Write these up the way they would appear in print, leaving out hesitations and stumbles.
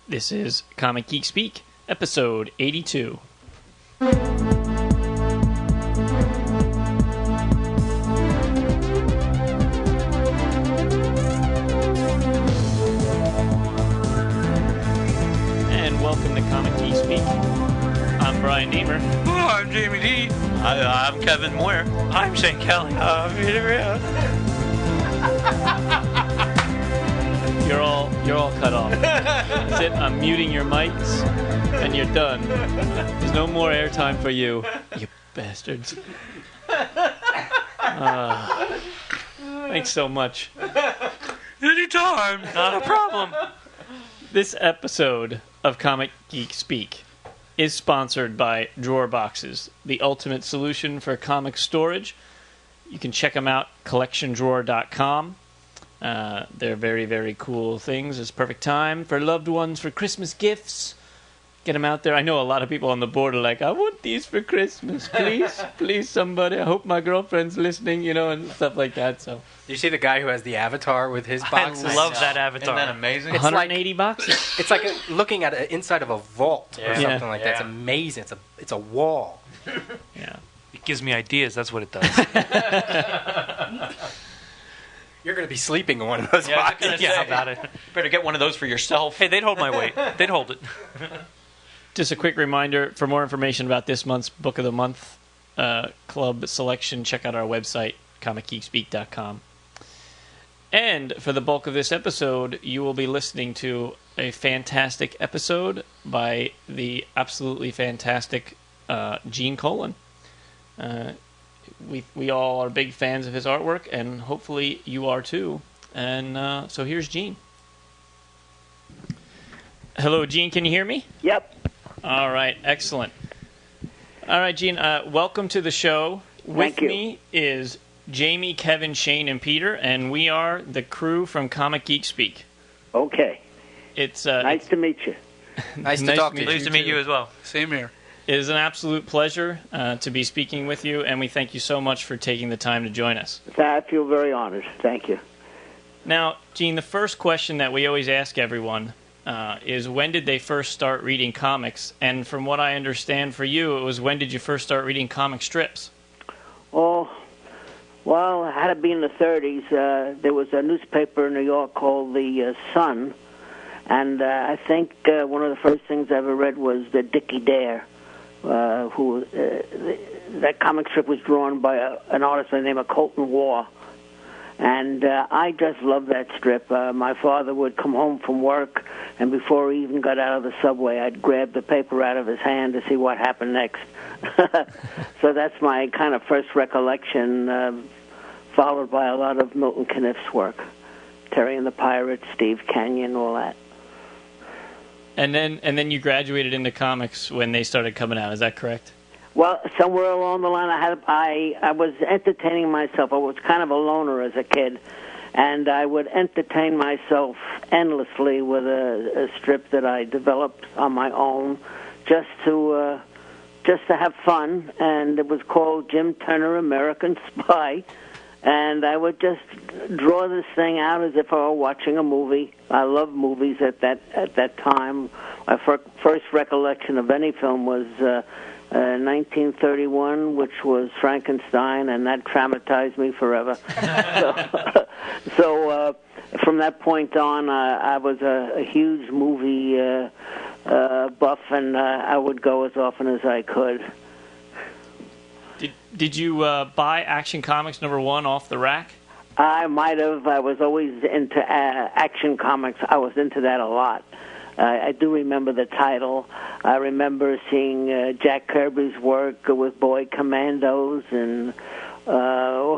This is Comic Geek Speak, episode 82. And welcome to Comic Geek Speak. I'm Brian Namer. Oh, I'm Jamie D. I'm Kevin Moore. I'm Shane Kelly. You're all cut off. That's it. I'm muting your mics, and you're done. There's no more airtime for you, you bastards. Thanks so much. Anytime. Not a problem. This episode of Comic Geek Speak is sponsored by Drawer Boxes, the ultimate solution for comic storage. You can check them out, collectiondrawer.com. They're very, very cool things. It's perfect time for loved ones, for Christmas gifts. Get them out there. I know a lot of people on the board are like, I want these for Christmas. Please, please, somebody. I hope my girlfriend's listening, and stuff like that. So, you see the guy who has the avatar with his boxes? I love that avatar. Isn't that amazing? It's 180 boxes. It's like looking at the inside of a vault or Yeah. something like that. It's amazing. It's a wall. Yeah. It gives me ideas. That's what it does. You're going to be sleeping in one of those Yeah, I was boxes. gonna How say. about it? Better get one of those for yourself. Hey, they'd hold my weight. They'd hold it. Just a quick reminder, for more information about this month's Book of the Month club selection, check out our website, comicgeekspeak.com. And for the bulk of this episode, you will be listening to a fantastic episode by the absolutely fantastic Gene Colan. We all are big fans of his artwork, and hopefully you are too. And so here's Gene. Hello, Gene. Can you hear me? Yep. All right, excellent. All right, Gene, welcome to the show. Thank you. With me is Jamie, Kevin, Shane, and Peter, and we are the crew from Comic Geek Speak. Okay. It's Nice to meet you. Nice to talk to you. Pleased to meet you as well. Same here. It is an absolute pleasure to be speaking with you, and we thank you so much for taking the time to join us. I feel very honored. Thank you. Now, Gene, the first question that we always ask everyone is when did they first start reading comics? And from what I understand for you, it was when did you first start reading comic strips? Oh, well, it had to be in the 30s. There was a newspaper in New York called The Sun, and I think one of the first things I ever read was the Dickie Dare. That comic strip was drawn by an artist by the name of Colton Waugh. And I just loved that strip. My father would come home from work, and before he even got out of the subway, I'd grab the paper out of his hand to see what happened next. So that's my kind of first recollection, followed by a lot of Milton Caniff's work. Terry and the Pirates, Steve Canyon, all that. And then you graduated into comics when they started coming out. Is that correct? Well, somewhere along the line, I was entertaining myself. I was kind of a loner as a kid, and I would entertain myself endlessly with a strip that I developed on my own, just to have fun. And it was called Jim Turner, American Spy. And I would just draw this thing out as if I were watching a movie. I loved movies at that time. My first recollection of any film was 1931, which was Frankenstein, and that traumatized me forever. So from that point on, I was a huge movie buff, and I would go as often as I could. Did you buy Action Comics #1 off the rack? I might have. I was always into Action Comics. I was into that a lot. I do remember the title. I remember seeing Jack Kirby's work with Boy Commandos, and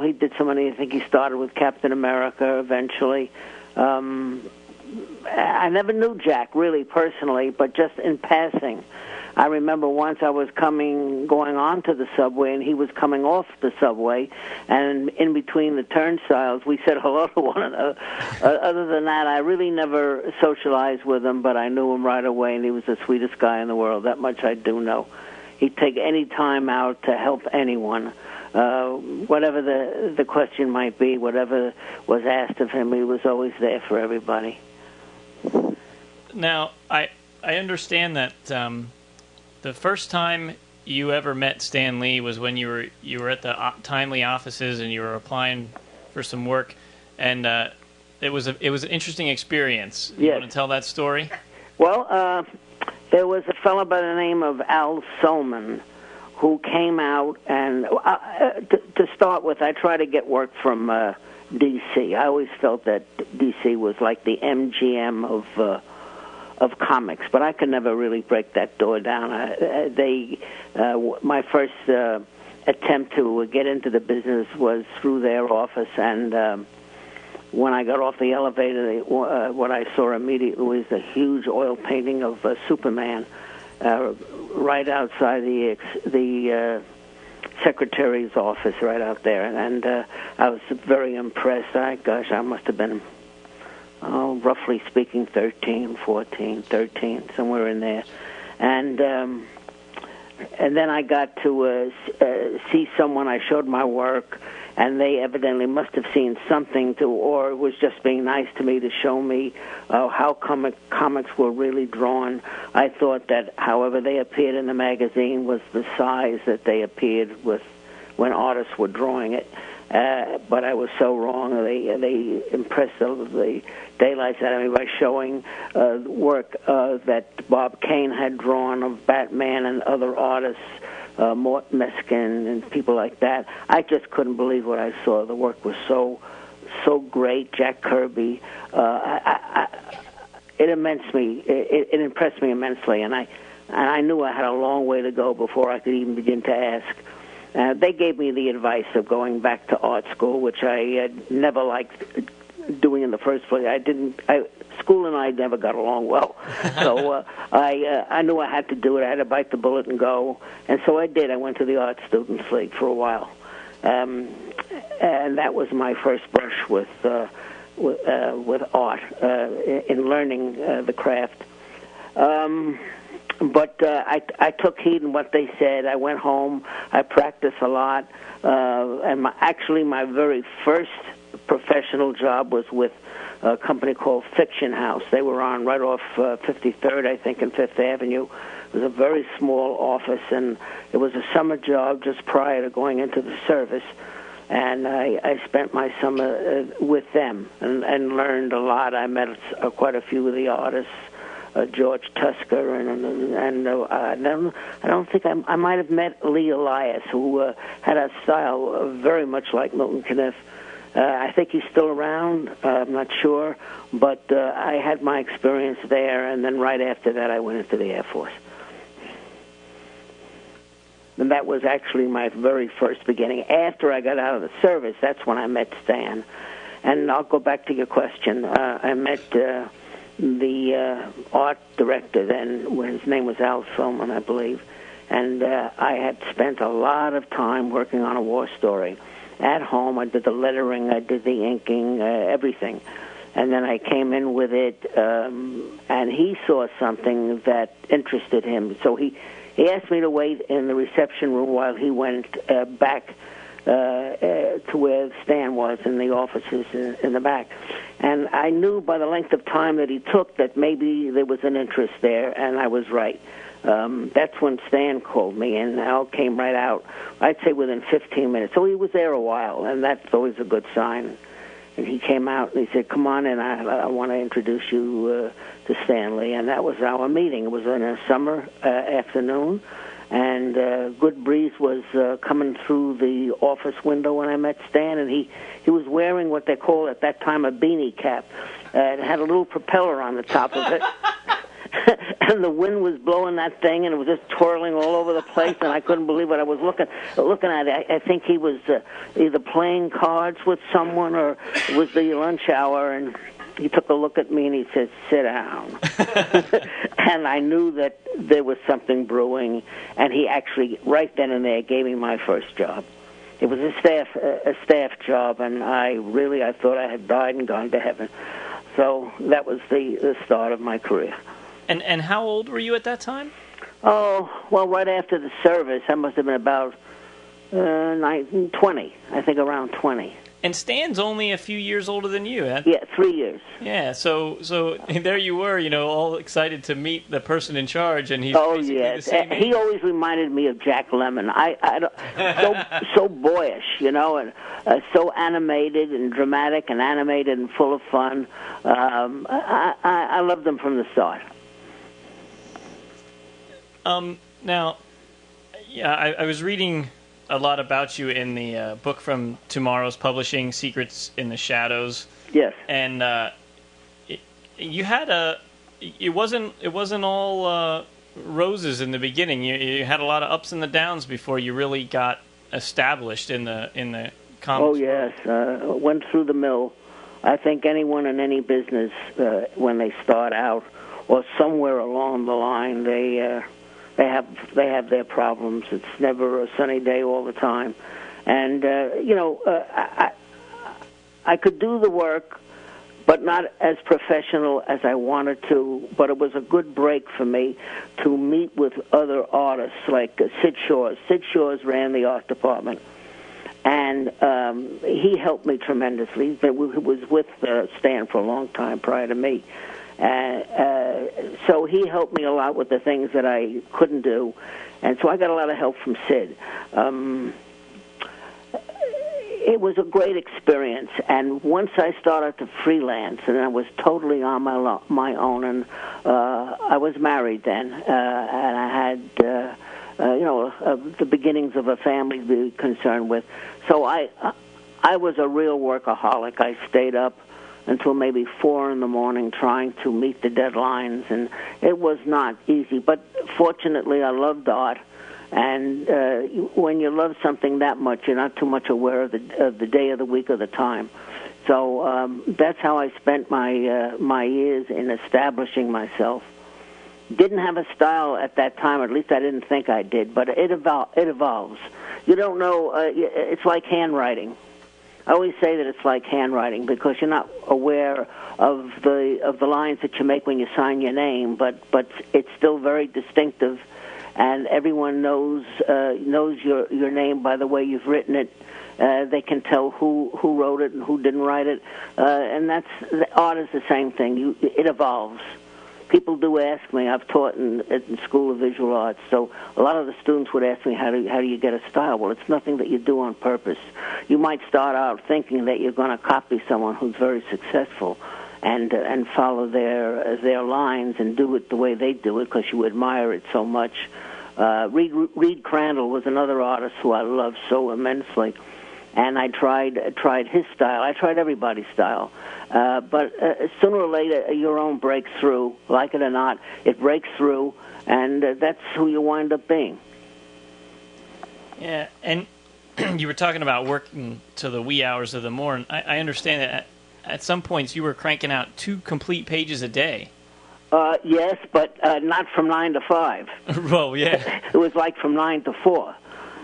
he did so many. I think he started with Captain America eventually. I never knew Jack really personally, but just in passing. I remember once I was going on to the subway, and he was coming off the subway, and in between the turnstiles, we said hello to one another. Other than that, I really never socialized with him, but I knew him right away, and he was the sweetest guy in the world. That much I do know. He'd take any time out to help anyone. Whatever the question might be, whatever was asked of him, he was always there for everybody. Now, I understand that the first time you ever met Stan Lee was when you were at the Timely offices and you were applying for some work, and it was an interesting experience. You want to tell that story? Well, there was a fellow by the name of Al Solman who came out, and to start with, I tried to get work from D.C. I always felt that D.C. was like the MGM of comics, but I could never really break that door down. My first attempt to get into the business was through their office, and when I got off the elevator, what I saw immediately was a huge oil painting of Superman right outside the secretary's office, right out there, and I was very impressed. I must have been, roughly speaking, 13, 14, 13, somewhere in there, and then I got to see someone. I showed my work, and they evidently must have seen something or was just being nice to me to show me how comics were really drawn. I thought that however they appeared in the magazine was the size that they appeared with when artists were drawing it. But I was so wrong. They impressed the daylights out of me by showing work that Bob Kane had drawn of Batman and other artists, Mort Meskin and people like that. I just couldn't believe what I saw. The work was so great. Jack Kirby. It impressed me immensely, and I knew I had a long way to go before I could even begin to ask. They gave me the advice of going back to art school, which I never liked doing in the first place. School and I never got along well, so I knew I had to do it. I had to bite the bullet and go, and so I did. I went to the Art Students League for a while, and that was my first brush with art in learning the craft. But I took heed in what they said. I went home. I practiced a lot. And my very first professional job was with a company called Fiction House. They were on right off 53rd, I think, and 5th Avenue. It was a very small office, and it was a summer job just prior to going into the service. And I spent my summer with them and learned a lot. I met quite a few of the artists. George Tusker, and I don't think I might have met Lee Elias, who had a style very much like Milton Caniff. I think he's still around. I'm not sure, but I had my experience there, and then right after that, I went into the Air Force. And that was actually my very first beginning. After I got out of the service, that's when I met Stan. And I'll go back to your question. I met the art director then, his name was Al Solman, I believe, and I had spent a lot of time working on a war story. At home, I did the lettering, I did the inking, everything. And then I came in with it, and he saw something that interested him. So he asked me to wait in the reception room while he went back to where Stan was in the offices in the back. And I knew by the length of time that he took that maybe there was an interest there, and I was right. That's when Stan called me, and Al came right out, I'd say within 15 minutes. So he was there a while, and that's always a good sign. And he came out, and he said, come on in, I want to introduce you to Stanley. And that was our meeting. It was in a summer afternoon. And good breeze was coming through the office window when I met Stan, and he was wearing what they call at that time a beanie cap. It had a little propeller on the top of it, and the wind was blowing that thing, and it was just twirling all over the place, and I couldn't believe what I was looking at. I think he was either playing cards with someone or it was the lunch hour, and he took a look at me and he said, sit down. And I knew that there was something brewing, and he actually, right then and there, gave me my first job. It was a staff job, and I thought I had died and gone to heaven. So that was the start of my career. And how old were you at that time? Oh, well, right after the service, I must have been about 20, I think around 20. And Stan's only a few years older than you. Yeah, 3 years. Yeah, so there you were, all excited to meet the person in charge, and he's basically yes. the same age. He always reminded me of Jack Lemmon. So boyish, and so animated and dramatic and animated and full of fun. I loved him from the start. Now, yeah, I was reading a lot about you in the book from Tomorrow's Publishing, Secrets in the Shadows. Yes. And you had it wasn't all roses in the beginning. You had a lot of ups and the downs before you really got established in the comics. Oh yes, went through the mill. I think anyone in any business, when they start out, or somewhere along the line, they have their problems. It's never a sunny day all the time, and I could do the work, but not as professional as I wanted to. But it was a good break for me to meet with other artists like Sid Shores. Sid Shores ran the art department, and he helped me tremendously. He was with Stan for a long time prior to me. So he helped me a lot with the things that I couldn't do, and so I got a lot of help from Sid. It was a great experience, and once I started to freelance, and I was totally on my own, and I was married then, and I had the beginnings of a family to be concerned with. So I was a real workaholic. I stayed up until maybe 4 in the morning trying to meet the deadlines, and it was not easy. But fortunately, I loved art, and when you love something that much, you're not too much aware of the day of the week or the time. So that's how I spent my years in establishing myself. Didn't have a style at that time, or at least I didn't think I did, but it evolves. You don't know. It's like handwriting. I always say that it's like handwriting because you're not aware of the lines that you make when you sign your name, but it's still very distinctive, and everyone knows your name by the way you've written it. They can tell who wrote it and who didn't write it, and art is the same thing. It evolves. People do ask me. I've taught in School of Visual Arts, so a lot of the students would ask me, how do you get a style? Well, it's nothing that you do on purpose. You might start out thinking that you're going to copy someone who's very successful, and follow their lines and do it the way they do it because you admire it so much. Reed Crandall was another artist who I loved so immensely, and I tried his style. I tried everybody's style. But sooner or later, your own breaks through. Like it or not, it breaks through, and that's who you wind up being. Yeah, and you were talking about working to the wee hours of the morning. I understand that at some points you were cranking out 2 complete pages a day. Yes, but not from 9 to 5. Well, yeah. It was like from 9 to 4.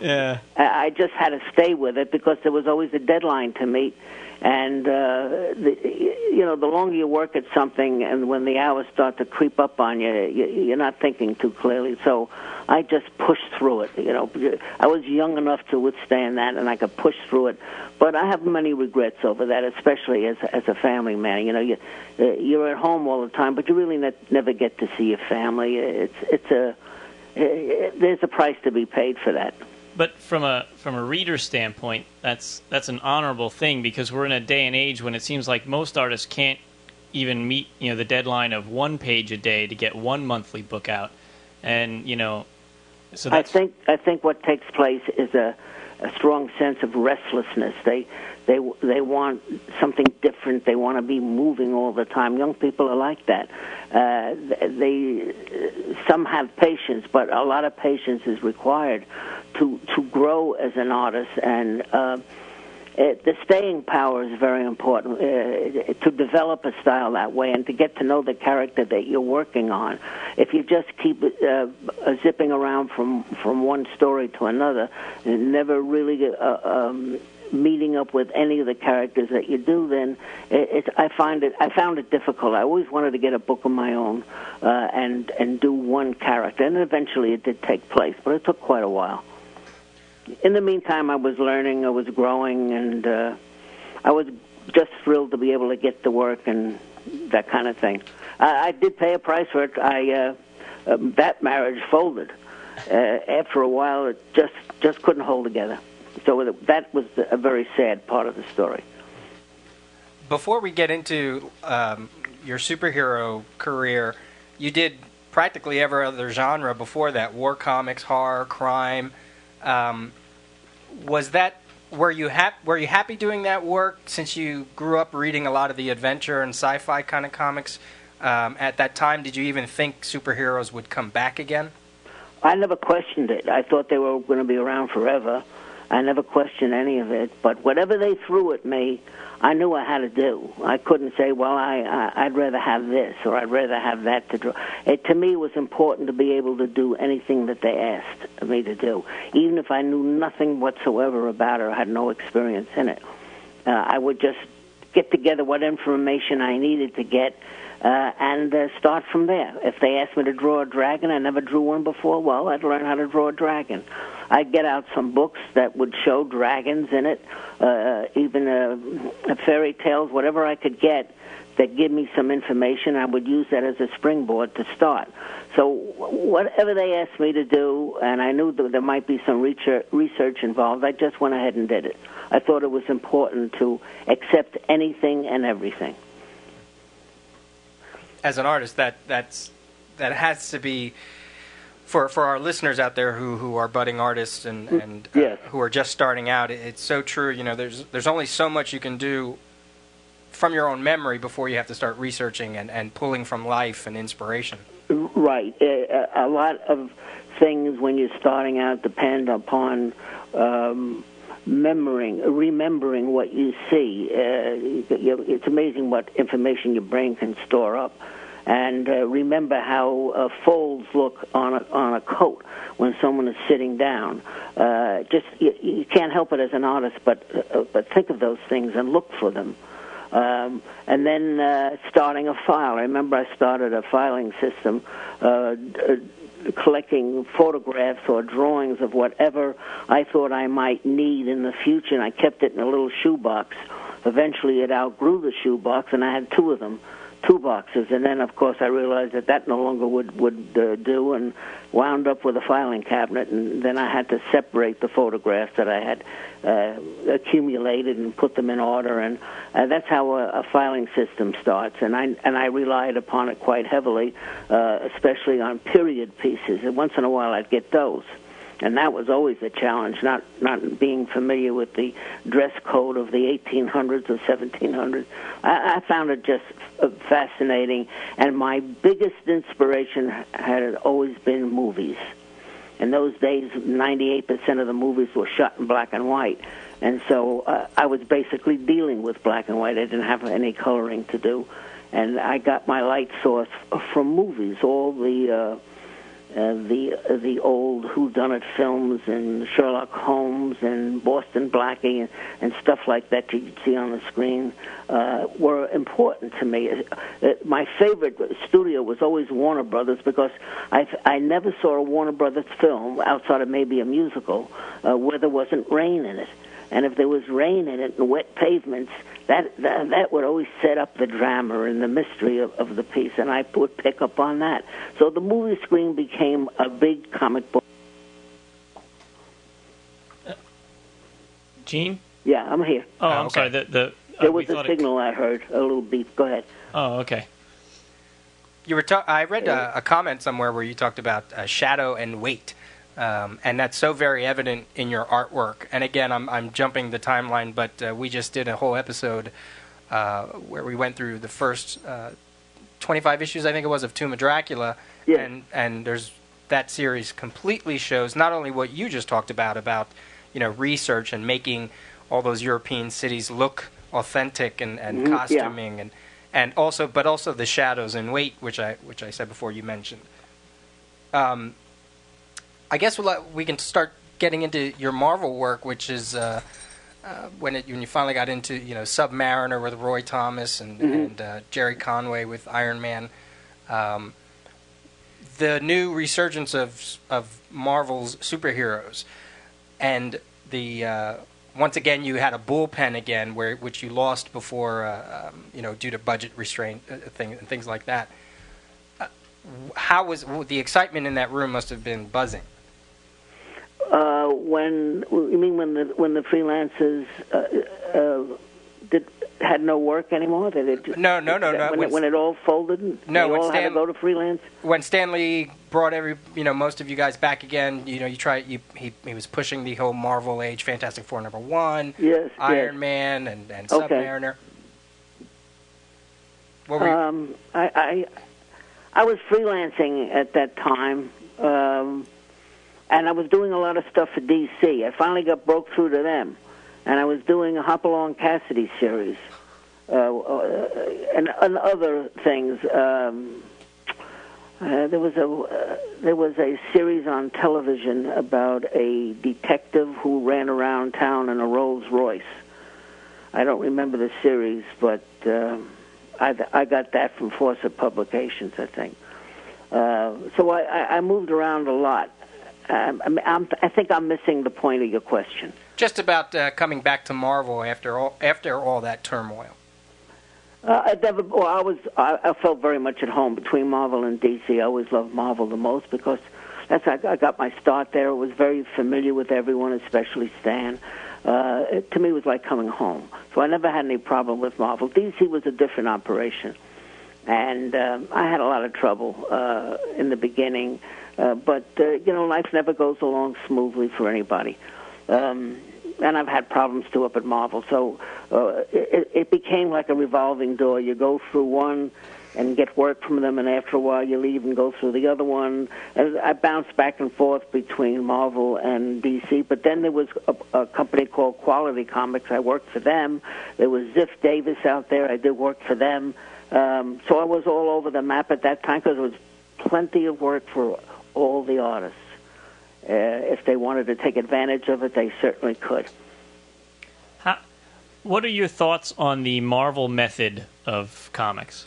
Yeah. I just had to stay with it because there was always a deadline to meet. And, the longer you work at something and when the hours start to creep up on you, you're not thinking too clearly. So I just pushed through it. I was young enough to withstand that, and I could push through it. But I have many regrets over that, especially as a family man. You're at home all the time, but you really never get to see your family. There's a price to be paid for that. But from a reader standpoint, that's an honorable thing because we're in a day and age when it seems like most artists can't even meet the deadline of 1 page a day to get 1 monthly book out, and so that's... I think what takes place is a strong sense of restlessness. They want something different. They want to be moving all the time. Young people are like that. Some have patience, but a lot of patience is required to grow as an artist, and the staying power is very important to develop a style that way and to get to know the character that you're working on. If you just keep zipping around from one story to another and never really meeting up with any of the characters that you do, then I found it difficult. I always wanted to get a book of my own and do one character, and eventually it did take place, but it took quite a while. In the meantime, I was learning, I was growing, and I was just thrilled to be able to get to work and that kind of thing. I did pay a price for it. That marriage folded. After a while, it just couldn't hold together. So that was a very sad part of the story. Before we get into your superhero career, you did practically every other genre before that: war comics, horror, crime. Were you happy doing that work since you grew up reading a lot of the adventure and sci-fi kind of comics? At that time, did you even think superheroes would come back again? I never questioned it. I thought they were going to be around forever. I never questioned any of it. But whatever they threw at me, I knew I had to do. I couldn't say, well, I'd rather have this or I'd rather have that to do. To me, it was important to be able to do anything that they asked me to do, even if I knew nothing whatsoever about it or had no experience in it. I would just get together what information I needed to get and start from there. If they asked me to draw a dragon, I never drew one before, well, I'd learn how to draw a dragon. I'd get out some books that would show dragons in it, even fairy tales, whatever I could get that give me some information. I would use that as a springboard to start. So whatever they asked me to do, and I knew that there might be some research involved, I just went ahead and did it. I thought it was important to accept anything and everything. As an artist, that has to be for our listeners out there who are budding artists and yes. Who are just starting out. It's so true. You know, there's only so much you can do from your own memory before you have to start researching and pulling from life and inspiration. Right. A lot of things when you're starting out depend upon remembering what you see. It's amazing what information your brain can store up. And remember how folds look on a coat when someone is sitting down. You can't help it as an artist, but think of those things and look for them. And then starting a file. I remember I started a filing system, collecting photographs or drawings of whatever I thought I might need in the future, and I kept it in a little shoebox. Eventually it outgrew the shoebox, and I had two of them. 2 boxes, and then of course I realized that no longer would do, and wound up with a filing cabinet, and then I had to separate the photographs that I had accumulated and put them in order, and that's how a filing system starts, and I relied upon it quite heavily, especially on period pieces, and once in a while I'd get those. And that was always a challenge, not being familiar with the dress code of the 1800s or 1700s. I found it just fascinating, and my biggest inspiration had always been movies. In those days, 98% of the movies were shot in black and white, and so I was basically dealing with black and white. I didn't have any coloring to do, and I got my light source from movies, all the old whodunit films and Sherlock Holmes and Boston Blackie and stuff like that you see on the screen were important to me. My favorite studio was always Warner Brothers because I never saw a Warner Brothers film outside of maybe a musical where there wasn't rain in it. And if there was rain in it and wet pavements, that would always set up the drama and the mystery of the piece, and I would pick up on that. So the movie screen became a big comic book. Gene? Yeah, I'm here. Oh, I'm okay. sorry. There was a signal I heard, a little beep. Go ahead. Oh, okay. You were I read a comment somewhere where you talked about shadow and weight. And that's so very evident in your artwork. And again, I'm jumping the timeline, but we just did a whole episode where we went through the first 25 issues, I think it was, of Tomb of Dracula. Yeah. And there's that series completely shows not only what you just talked about research and making all those European cities look authentic and costuming, yeah. and also the shadows and weight, which I said before you mentioned. I guess we can start getting into your Marvel work, which is when you finally got into Submariner with Roy Thomas and Jerry Conway with Iron Man. The new resurgence of Marvel's superheroes and the once again, you had a bullpen again, which you lost before, due to budget restraint and things like that. How was the excitement in that room? Must have been buzzing. When the freelancers had no work anymore? No. When it all folded? No, they all had to go to freelance? When Stanley brought most of you guys back again, he was pushing the whole Marvel Age, Fantastic Four #1, yes, Iron Man, and Submariner. What were you? I was freelancing at that time, and I was doing a lot of stuff for DC. I finally broke through to them. And I was doing a Hopalong Cassidy series and other things. There was a series on television about a detective who ran around town in a Rolls Royce. I don't remember the series, but I got that from Fawcett Publications, I think. So I moved around a lot. I think I'm missing the point of your question. Just about coming back to Marvel after all that turmoil. I felt very much at home between Marvel and DC. I always loved Marvel the most because I got my start there. I was very familiar with everyone, especially Stan. To me, it was like coming home. So I never had any problem with Marvel. DC was a different operation, and I had a lot of trouble in the beginning. But life never goes along smoothly for anybody. And I've had problems, too, up at Marvel. So it became like a revolving door. You go through one and get work from them, and after a while you leave and go through the other one. And I bounced back and forth between Marvel and DC. But then there was a company called Quality Comics. I worked for them. There was Ziff Davis out there. I did work for them. So I was all over the map at that time because there was plenty of work for all the artists. If they wanted to take advantage of it, they certainly could. What are your thoughts on the Marvel method of comics?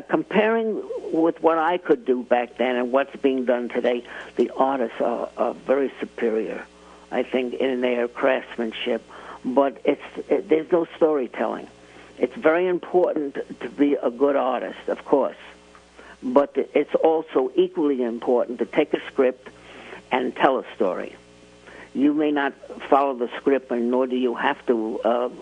Comparing with what I could do back then and what's being done today, the artists are very superior, I think, in their craftsmanship. But there's no storytelling. It's very important to be a good artist, of course. But it's also equally important to take a script and tell a story. You may not follow the script, and nor do you have to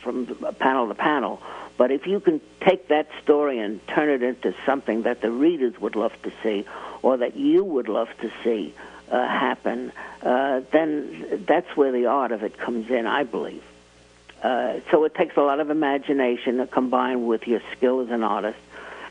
from panel to panel. But if you can take that story and turn it into something that the readers would love to see, or that you would love to see happen, then that's where the art of it comes in, I believe. So it takes a lot of imagination to combine with your skill as an artist,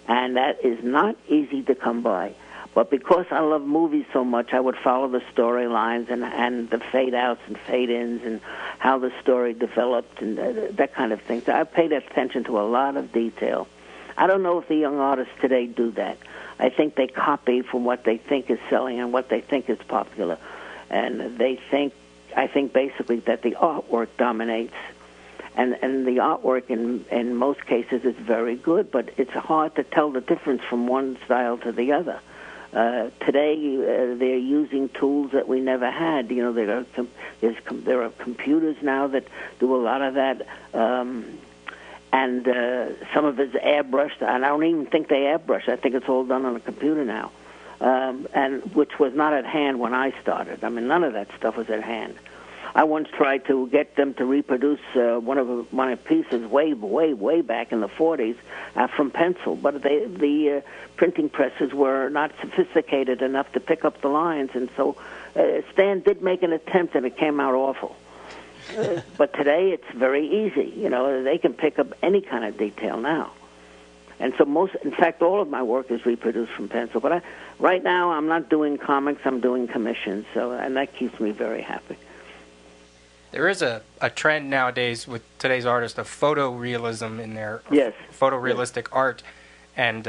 and that is not easy to come by. But because I love movies so much, I would follow the storylines and the fade-outs and fade-ins and how the story developed and that kind of thing. So I paid attention to a lot of detail. I don't know if the young artists today do that. I think they copy from what they think is selling and what they think is popular. And I think basically that the artwork dominates. And the artwork in most cases is very good, but it's hard to tell the difference from one style to the other. Today, they're using tools that we never had. You know, there are computers now that do a lot of that, and some of it's airbrushed. And I don't even think they airbrush. I think it's all done on a computer now, and which was not at hand when I started. I mean, none of that stuff was at hand. I once tried to get them to reproduce one of my pieces way back in the 40s from pencil, but the printing presses were not sophisticated enough to pick up the lines, and so Stan did make an attempt, and it came out awful. But today it's very easy. You know, they can pick up any kind of detail now. And so in fact, all of my work is reproduced from pencil. But right now I'm not doing comics, I'm doing commissions, and that keeps me very happy. There is a trend nowadays with today's artists of photorealism in their photorealistic art, and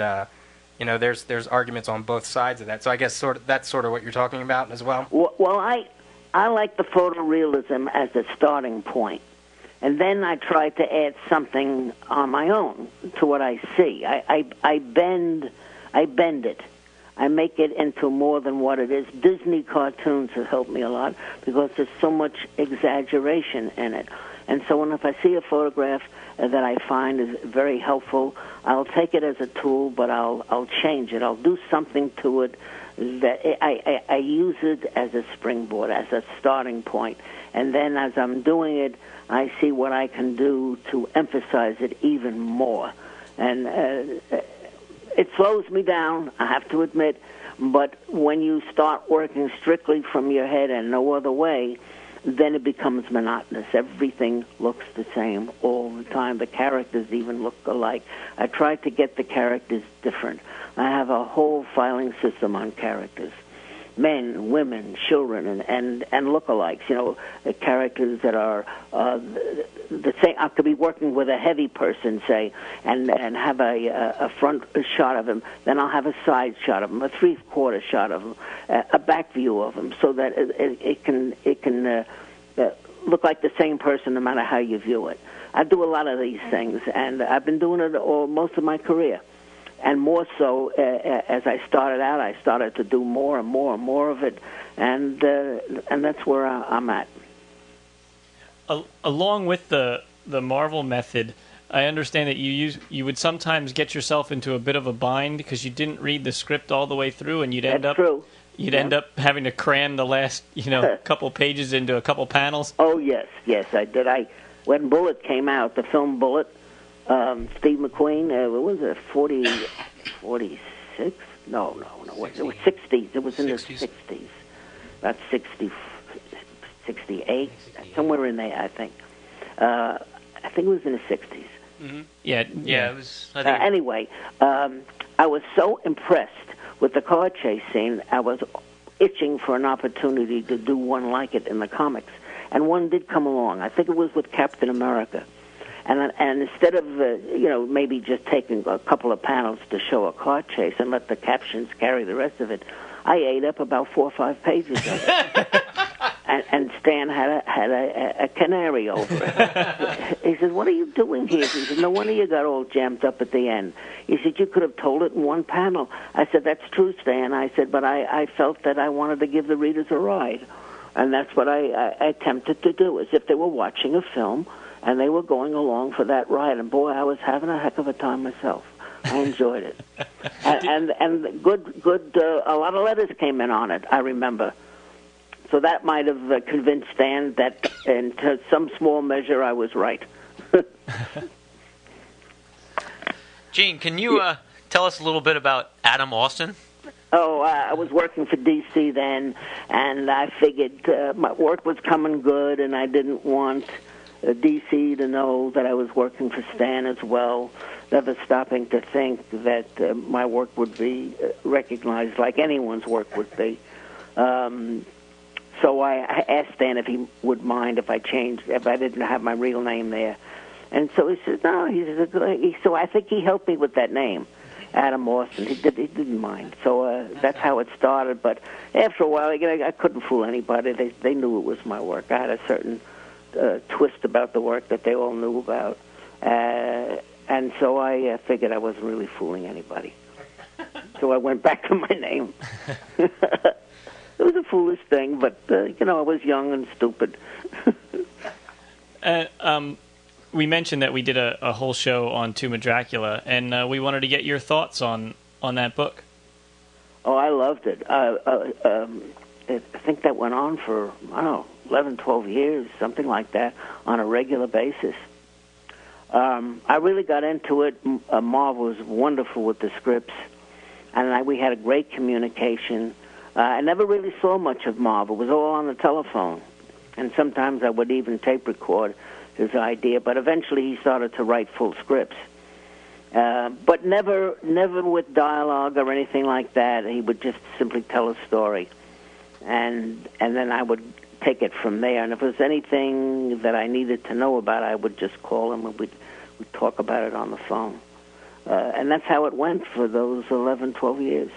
there's arguments on both sides of that. So I guess that's sort of what you're talking about as well. Well, I like the photorealism as a starting point, and then I try to add something on my own to what I see. I bend it. I make it into more than what it is. Disney cartoons have helped me a lot because there's so much exaggeration in it. And so if I see a photograph that I find is very helpful, I'll take it as a tool, but I'll change it. I'll do something to it that I use it as a springboard, as a starting point. And then as I'm doing it, I see what I can do to emphasize it even more. And it slows me down, I have to admit, but when you start working strictly from your head and no other way, then it becomes monotonous. Everything looks the same all the time. The characters even look alike. I try to get the characters different. I have a whole filing system on characters. Men, women, children, and lookalikes. You know, the characters that are the same. I could be working with a heavy person, say, and have a front shot of him. Then I'll have a side shot of him, a three-quarter shot of him, a back view of him, so that it can look like the same person no matter how you view it. I do a lot of these things, and I've been doing it most of my career. And more so, as I started out, I started to do more and more and more of it, and that's where I'm at. Along with the Marvel method, I understand that you would sometimes get yourself into a bit of a bind because you didn't read the script all the way through, and you'd end up having to cram the last couple pages into a couple panels. Oh yes, I did. When Bullet came out, the film Bullet. Steve McQueen, what was it, 46? No, it was 60s. It was in the 60s. About 60, 68, somewhere in there, I think. I think it was in the 60s. Mm-hmm. Yeah, it was. I think anyway, I was so impressed with the car chase scene, I was itching for an opportunity to do one like it in the comics. And one did come along. I think it was with Captain America. And instead of, maybe just taking a couple of panels to show a car chase and let the captions carry the rest of it, I ate up about 4 or 5 pages of it. and Stan had a canary over it. He said, "What are you doing here?" He said, "No wonder you got all jammed up at the end." He said, "You could have told it in one panel." I said, "That's true, Stan." I said, "But I felt that I wanted to give the readers a ride." And that's what I attempted to do, as if they were watching a film and they were going along for that ride. And boy, I was having a heck of a time myself. I enjoyed it. and good. A lot of letters came in on it, I remember. So that might have convinced Stan that, in some small measure, I was right. Gene, can you tell us a little bit about Adam Austin? Oh, I was working for D.C. then, and I figured my work was coming good, and I didn't want D.C. to know that I was working for Stan as well, never stopping to think that my work would be recognized like anyone's work would be. So I asked Stan if he would mind if I didn't have my real name there. And so he said, no, so I think he helped me with that name, Adam Austin. He didn't mind. So that's how it started. But after a while, I couldn't fool anybody. They knew it was my work. I had a certain twist about the work that they all knew about. And so I figured I wasn't really fooling anybody. So I went back to my name. It was a foolish thing, but, I was young and stupid. We mentioned that we did a whole show on Tomb of Dracula, and we wanted to get your thoughts on that book. Oh, I loved it. I think that went on for, 11, 12 years, something like that, on a regular basis. I really got into it. Marvel was wonderful with the scripts, and we had a great communication. I never really saw much of Marvel. It was all on the telephone, and sometimes I would even tape record his idea, but eventually he started to write full scripts. But never with dialogue or anything like that. He would just simply tell a story, and then I would take it from there. And if there was anything that I needed to know about, I would just call him and we'd talk about it on the phone. And that's how it went for those 11, 12 years.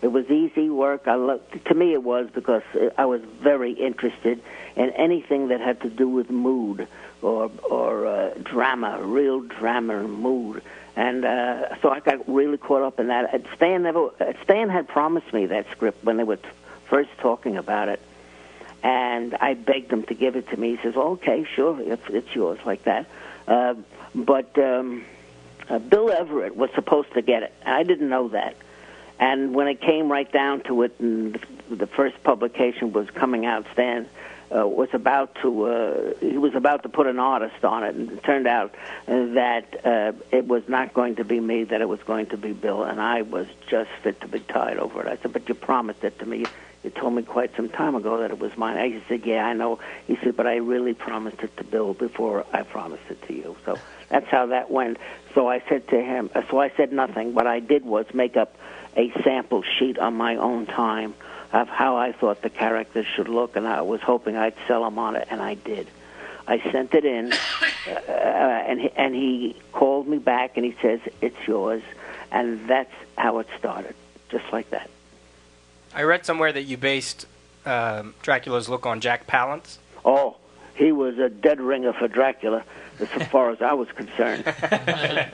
It was easy work. To me it was, because I was very interested in anything that had to do with mood or drama, real drama and mood. And so I got really caught up in that. Stan had promised me that script when they were first talking about it, and I begged him to give it to me. He says, "Okay, sure, it's yours," like that. But Bill Everett was supposed to get it. I didn't know that. And when it came right down to it, and the first publication was coming out, Stan was about to put an artist on it, and it turned out that it was not going to be me, that it was going to be Bill, and I was just fit to be tied over it. I said, "But you promised it to me. You told me quite some time ago that it was mine." He said, "Yeah, I know." He said, "But I really promised it to Bill before I promised it to you." So that's how that went. So I said to him, so I said nothing. What I did was make up a sample sheet on my own time of how I thought the characters should look, and I was hoping I'd sell them on it, and I did. I sent it in, and he called me back, and he says, "It's yours," and that's how it started, just like that. I read somewhere that you based Dracula's look on Jack Palance. Oh, he was a dead ringer for Dracula, as far as I was concerned.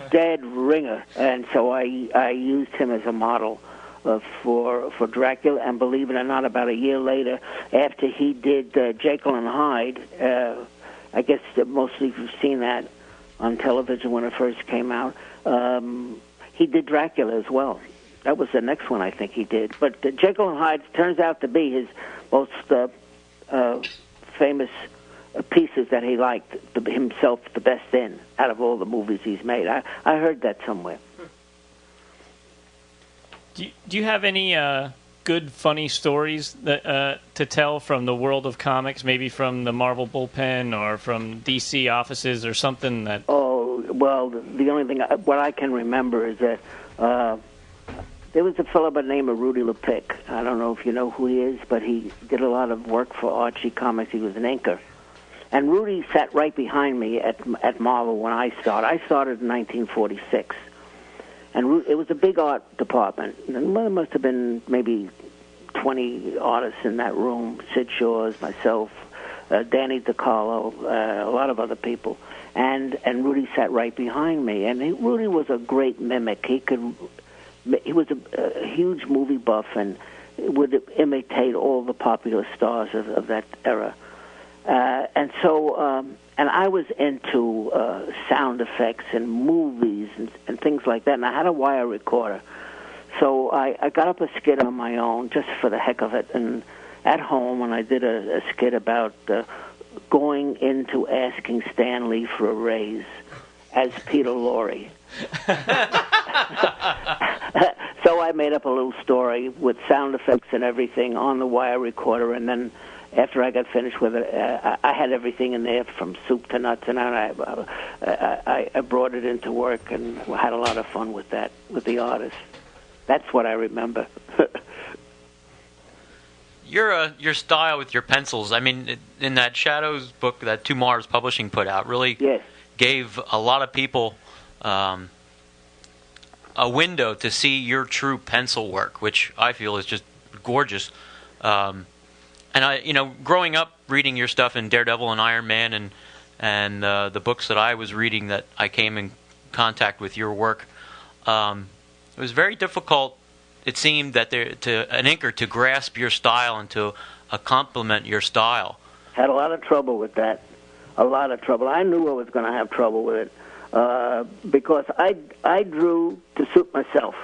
Dead ringer. And so I used him as a model for Dracula, and believe it or not, about a year later, after he did Jekyll and Hyde, I guess that mostly you've seen that on television when it first came out, he did Dracula as well. That was the next one I think he did. But Jekyll and Hyde turns out to be his most famous pieces that he liked himself the best in out of all the movies he's made. I heard that somewhere. Do you have any good, funny stories that, to tell from the world of comics, maybe from the Marvel bullpen or from DC offices or something that... Oh, well, the only thing, what I can remember is that there was a fellow by the name of Rudy Lepic. I don't know if you know who he is, but he did a lot of work for Archie Comics. He was an inker. And Rudy sat right behind me at Marvel when I started. I started in 1946. And it was a big art department. And there must have been maybe 20 artists in that room. Sid Shores, myself, Danny DiCarlo, a lot of other people. And Rudy sat right behind me. And Rudy was a great mimic. He was a huge movie buff and would imitate all the popular stars of that era. And I was into sound effects and movies and things like that, and I had a wire recorder. So I got up a skit on my own just for the heck of it, and at home, and I did a skit about going into asking Stan Lee for a raise as Peter Lorre. So I made up a little story with sound effects and everything on the wire recorder, and then after I got finished with it, I had everything in there from soup to nuts, and I brought it into work and had a lot of fun with that, with the artists. That's what I remember. Your style with your pencils, I mean, in that Shadows book that Two Mars Publishing put out, really gave a lot of people a window to see your true pencil work, which I feel is just gorgeous. And growing up reading your stuff in Daredevil and Iron Man, and the books that I was reading that I came in contact with your work, it was very difficult. It seemed that to an inker to grasp your style and to complement your style. Had a lot of trouble with that. A lot of trouble. I knew I was going to have trouble with it because I drew to suit myself.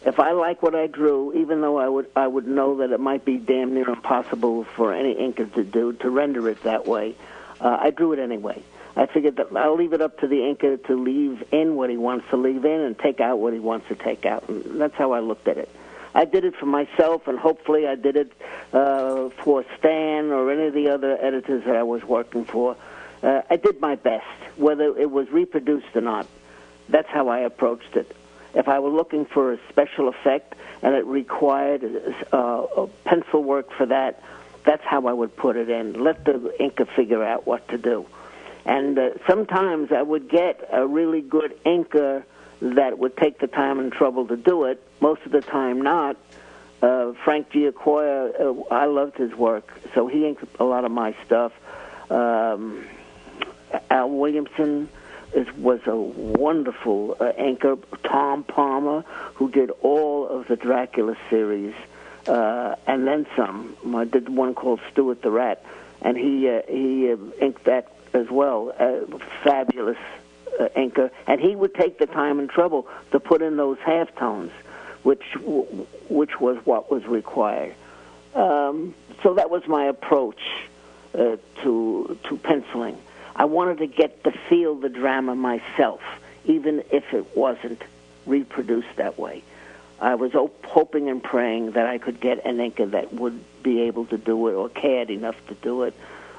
If I like what I drew, even though I would know that it might be damn near impossible for any inker to render it that way, I drew it anyway. I figured that I'll leave it up to the inker to leave in what he wants to leave in and take out what he wants to take out. And that's how I looked at it. I did it for myself, and hopefully I did it for Stan or any of the other editors that I was working for. I did my best, whether it was reproduced or not. That's how I approached it. If I were looking for a special effect and it required pencil work for that, that's how I would put it in. Let the inker figure out what to do. And sometimes I would get a really good inker that would take the time and trouble to do it. Most of the time not. Frank Giacoia, I loved his work, so he inked a lot of my stuff. Al Williamson was a wonderful inker, Tom Palmer, who did all of the Dracula series, and then some. I did one called Stuart the Rat, and he inked that as well. Fabulous inker, and he would take the time and trouble to put in those halftones, which was what was required. So that was my approach to penciling. I wanted to get to feel the drama myself, even if it wasn't reproduced that way. I was hoping and praying that I could get an inker that would be able to do it or cared enough to do it.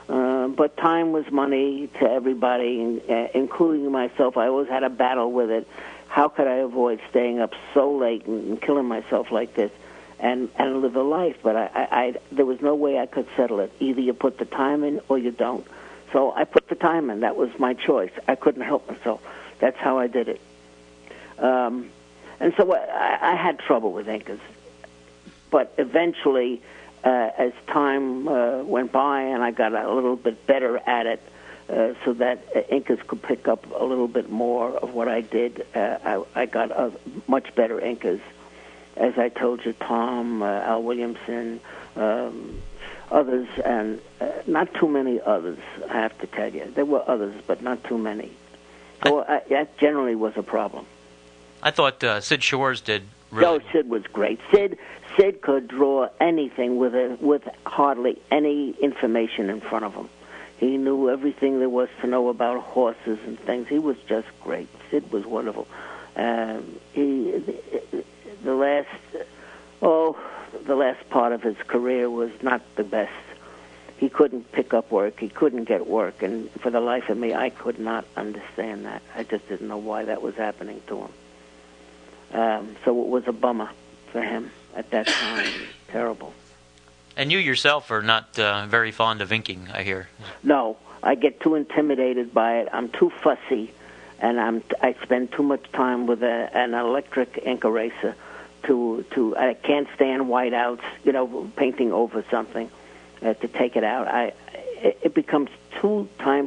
But time was money to everybody, including myself. I always had a battle with it. How could I avoid staying up so late and killing myself like this and live a life? But I there was no way I could settle it. Either you put the time in or you don't. So I put the time in. That was my choice. I couldn't help myself. That's how I did it. And so I had trouble with inkers. But eventually, as time went by and I got a little bit better at it, so that inkers could pick up a little bit more of what I did, I got much better inkers. As I told you, Tom, Al Williamson, others, and not too many others, I have to tell you. There were others, but not too many. So that generally was a problem. I thought Sid Shores did really... Oh, Sid was great. Sid could draw anything with hardly any information in front of him. He knew everything there was to know about horses and things. He was just great. Sid was wonderful. The last part of his career was not the best. He couldn't pick up work. He couldn't get work. And for the life of me, I could not understand that. I just didn't know why that was happening to him. So it was a bummer for him at that time. Terrible. And you yourself are not very fond of inking, I hear. No, I get too intimidated by it. I'm too fussy, and I spend too much time with an electric ink eraser. I can't stand whiteouts, painting over something to take it out. It becomes too time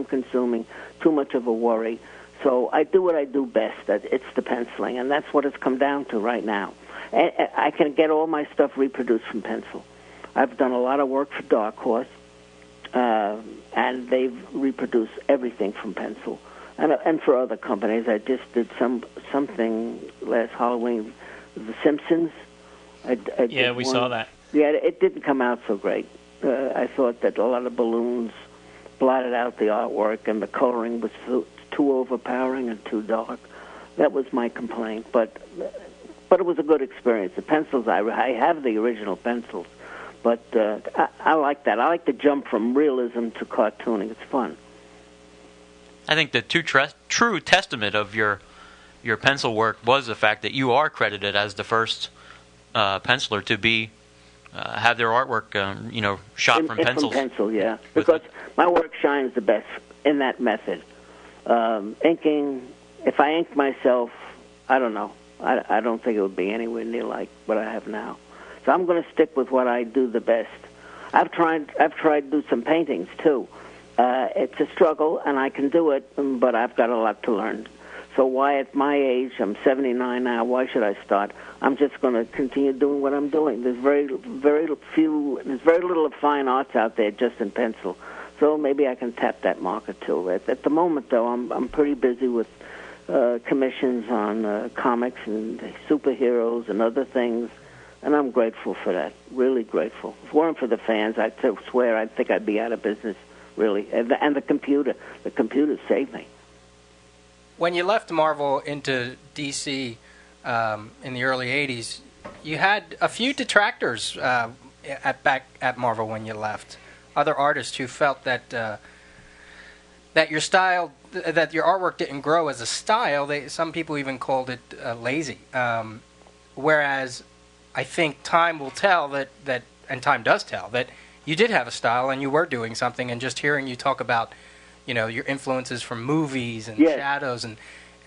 consuming, too much of a worry. So I do what I do best. It's the penciling, and that's what it's come down to right now. And I can get all my stuff reproduced from pencil. I've done a lot of work for Dark Horse, and they've reproduced everything from pencil. And for other companies, I just did something last Halloween, The Simpsons. We saw that. Yeah, it didn't come out so great. I thought that a lot of balloons blotted out the artwork, and the coloring was too overpowering and too dark. That was my complaint, but it was a good experience. The pencils, I have the original pencils, but I like that. I like to jump from realism to cartooning. It's fun. I think the true testament of your pencil work was the fact that you are credited as the first penciler to have their artwork shot from pencils. From pencil, yeah, because my work shines the best in that method. Inking, if I inked myself, I don't know. I don't think it would be anywhere near like what I have now. So I'm going to stick with what I do the best. I've tried to do some paintings too. It's a struggle, and I can do it, but I've got a lot to learn. So why, at my age, I'm 79 now, why should I start? I'm just going to continue doing what I'm doing. There's very little of fine arts out there just in pencil. So maybe I can tap that market too. At the moment, though, I'm pretty busy with commissions on comics and superheroes and other things, and I'm grateful for that, really grateful. If it weren't for the fans, I swear I think I'd be out of business, really. And the computer saved me. When you left Marvel into DC in the early 80s, you had a few detractors back at Marvel when you left. Other artists who felt that your style, that your artwork didn't grow as a style. Some people even called it lazy. Whereas I think time will tell and time does tell, that you did have a style and you were doing something. And just hearing you talk about, your influences from movies and shadows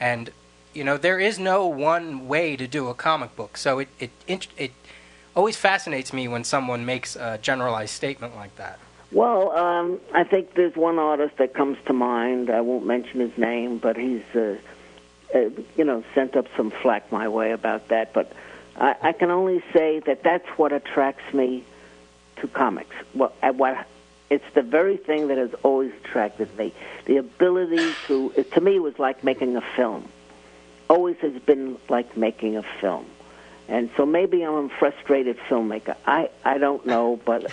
and there is no one way to do a comic book. So it always fascinates me when someone makes a generalized statement like that. Well, I think there's one artist that comes to mind. I won't mention his name, but he's, sent up some flack my way about that. But I can only say that that's what attracts me to comics. It's the very thing that has always attracted me. The ability to me, it was like making a film. Always has been like making a film. And so maybe I'm a frustrated filmmaker. I don't know, but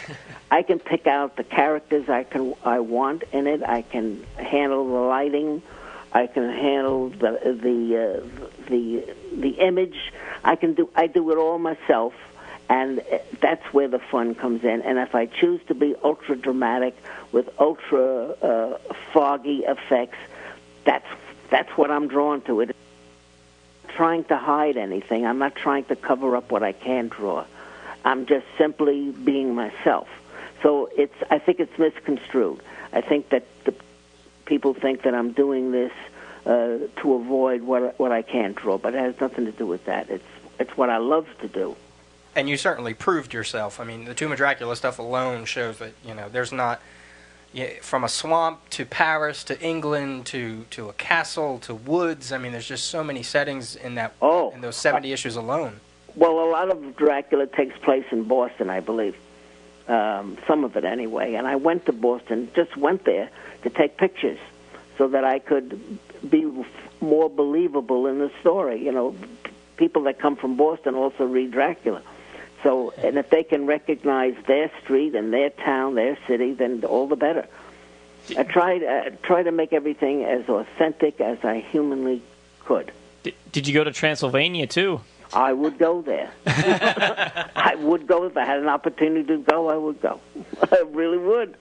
I can pick out the characters I want in it. I can handle the lighting. I can handle the image. I do it all myself, and that's where the fun comes in. And if I choose to be ultra dramatic with ultra foggy effects, that's what I'm drawn to. It. Trying to hide anything. I'm not trying to cover up what I can draw. I'm just simply being myself. So I think it's misconstrued. I think that the people think that I'm doing this to avoid what I can't draw, but it has nothing to do with that. It's what I love to do. And you certainly proved yourself. I mean, the Tomb of Dracula stuff alone shows that there's not. From a swamp to Paris to England to a castle to woods. I mean, there's just so many settings in those 70 issues alone. Well, a lot of Dracula takes place in Boston, I believe. Some of it anyway. And I went to Boston, just went there to take pictures so that I could be more believable in the story. People that come from Boston also read Dracula. So, and if they can recognize their street and their town, their city, then all the better. I try to make everything as authentic as I humanly could. Did you go to Transylvania, too? I would go there. I would go. If I had an opportunity to go, I would go. I really would.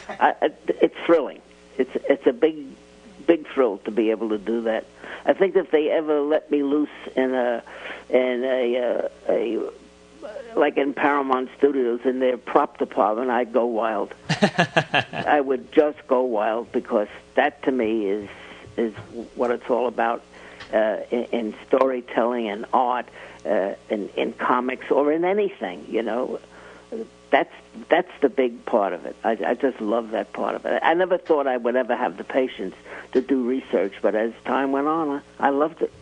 It's thrilling. It's a big thrill to be able to do that. I think if they ever let me loose in a like in Paramount Studios in their prop department, I'd go wild. I would just go wild, because that to me is what it's all about in storytelling and art, in comics or in anything. That's the big part of it. I just love that part of it. I never thought I would ever have the patience to do research, but as time went on, I loved it.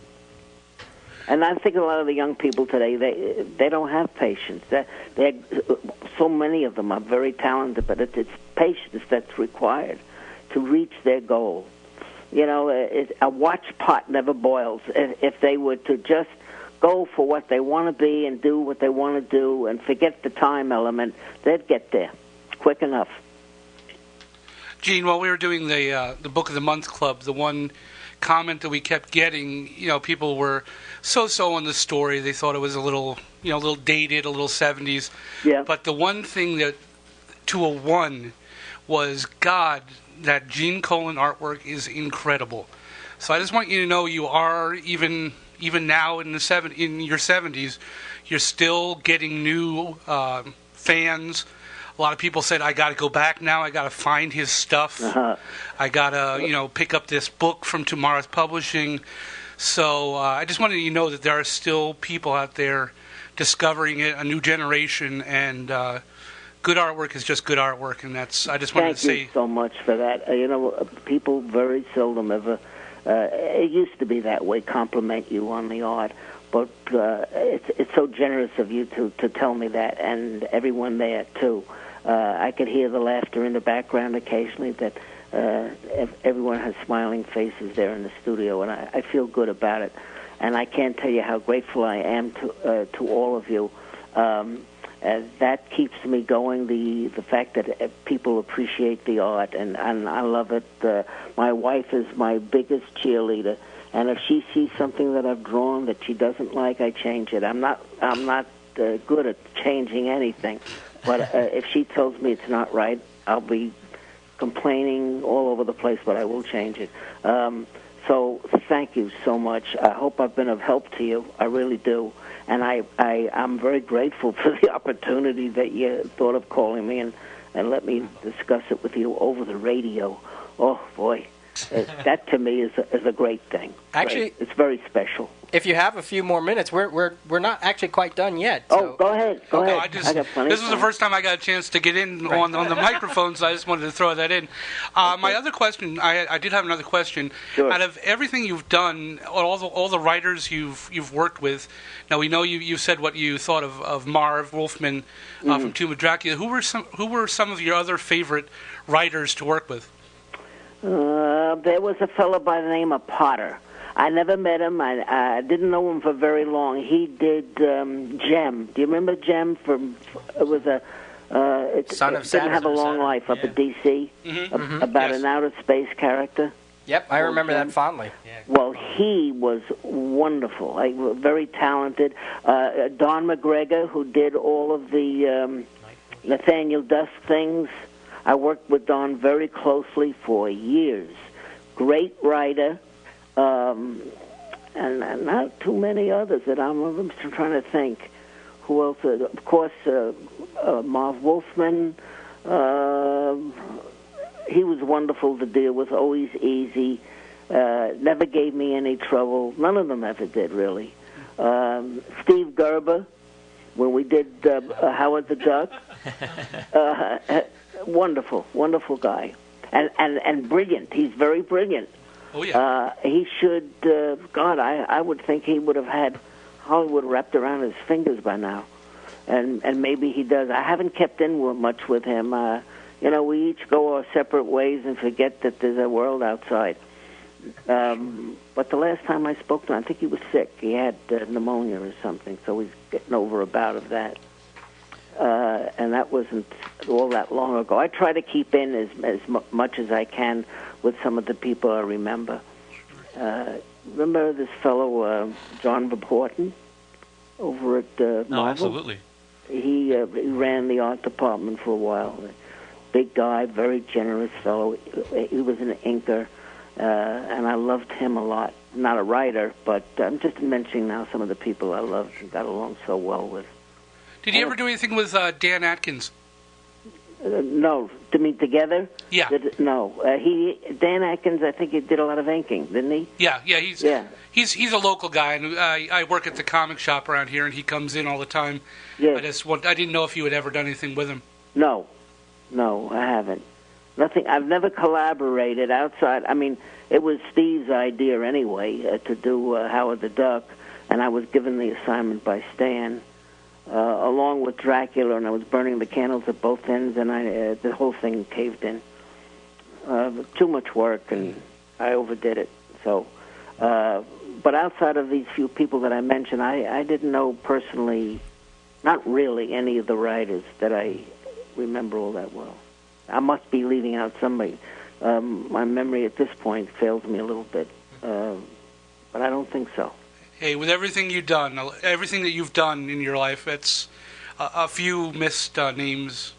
And I think a lot of the young people today, they don't have patience. So many of them are very talented, but it's patience that's required to reach their goal. A watch pot never boils. If they were to just go for what they want to be and do what they want to do and forget the time element, they'd get there quick enough. Gene, while we were doing the Book of the Month Club, the one comment that we kept getting, people were so on the story. They thought it was a little dated, a little 70s. Yeah. But the one thing that, to a one, was, God, that Gene Colan artwork is incredible. So I just want you to know you are, even now in your 70s, you're still getting new fans. A lot of people said, I got to go back now. I got to find his stuff. Uh-huh. I got to, pick up this book from Tomorrow's Publishing. So I just wanted you to know that there are still people out there discovering it, a new generation, and good artwork is just good artwork. And I just wanted to say. Thank you so much for that. People very seldom ever, it used to be that way, compliment you on the art. But it's so generous of you to tell me that, and everyone there, too. I could hear the laughter in the background occasionally, that everyone has smiling faces there in the studio, and I feel good about it. And I can't tell you how grateful I am to all of you. That keeps me going, the fact that people appreciate the art, and I love it. My wife is my biggest cheerleader. And if she sees something that I've drawn that she doesn't like, I change it. I'm not good at changing anything. But if she tells me it's not right, I'll be complaining all over the place, but I will change it. So thank you so much. I hope I've been of help to you. I really do. And I'm very grateful for the opportunity that you thought of calling me and let me discuss it with you over the radio. Oh, boy. That to me is a great thing. Actually, it's very special. if you have a few more minutes, we're not actually quite done yet. Oh, So. go ahead. Go No, ahead. I got plenty this of was the time. first time I got a chance to get in on the microphone, so I just wanted to throw that in. My other question, I did have another question. Sure. Out of everything you've done, all the writers you've worked with, now we know you said what you thought of Marv Wolfman from Tomb of Dracula. Who were some of your other favorite writers to work with? There was a fellow by the name of Potter. I never met him. I didn't know him for very long. He did Gem. Do you remember Gem? It was a Son of it didn't Saturn. have a long life up at D.C. About Yes. an outer space character. Yep, I remember that fondly. Well, he was wonderful, very talented. Don McGregor, who did all of the Nathaniel Dusk things. I worked with Don very closely for years. Great writer. And not too many others that I'm trying to think. Who else? Of course, Marv Wolfman. He was wonderful to deal with, always easy. Never gave me any trouble. None of them ever did, really. Steve Gerber, when we did Howard the Duck. Wonderful guy. And brilliant. He's very brilliant. Oh, yeah. He should, God, I would think he would have had Hollywood wrapped around his fingers by now. And maybe he does. I haven't kept in much with him. We each go our separate ways and forget that there's a world outside. But the last time I spoke to him, I think he was sick. He had pneumonia or something, so he's getting over a bout of that. And that wasn't all that long ago. I try to keep in as much as I can with some of the people I remember. Remember this fellow, John Horton, over at Marvel? Absolutely. He ran the art department for a while. Big guy, very generous fellow. He was an inker, and I loved him a lot. Not a writer, but I'm just mentioning now some of the people I loved and got along so well with. Did you ever do anything with Dan Atkins? No, to meet together. Yeah. No, Dan Atkins. I think he did a lot of inking, didn't he? Yeah. He's a local guy, and I work at the comic shop around here, and he comes in all the time. Yes. I didn't know if you had ever done anything with him. No, I haven't. Nothing. I've never collaborated outside. I mean, it was Steve's idea anyway to do Howard the Duck, and I was given the assignment by Stan. Along with Dracula, and I was burning the candles at both ends, and the whole thing caved in. Too much work, and I overdid it. So, but outside of these few people that I mentioned, I didn't know personally, not really, any of the writers that I remember all that well. I must be leaving out somebody. My memory at this point fails me a little bit, but I don't think so. Hey, with everything you've done, everything that you've done in your life, it's a few missed names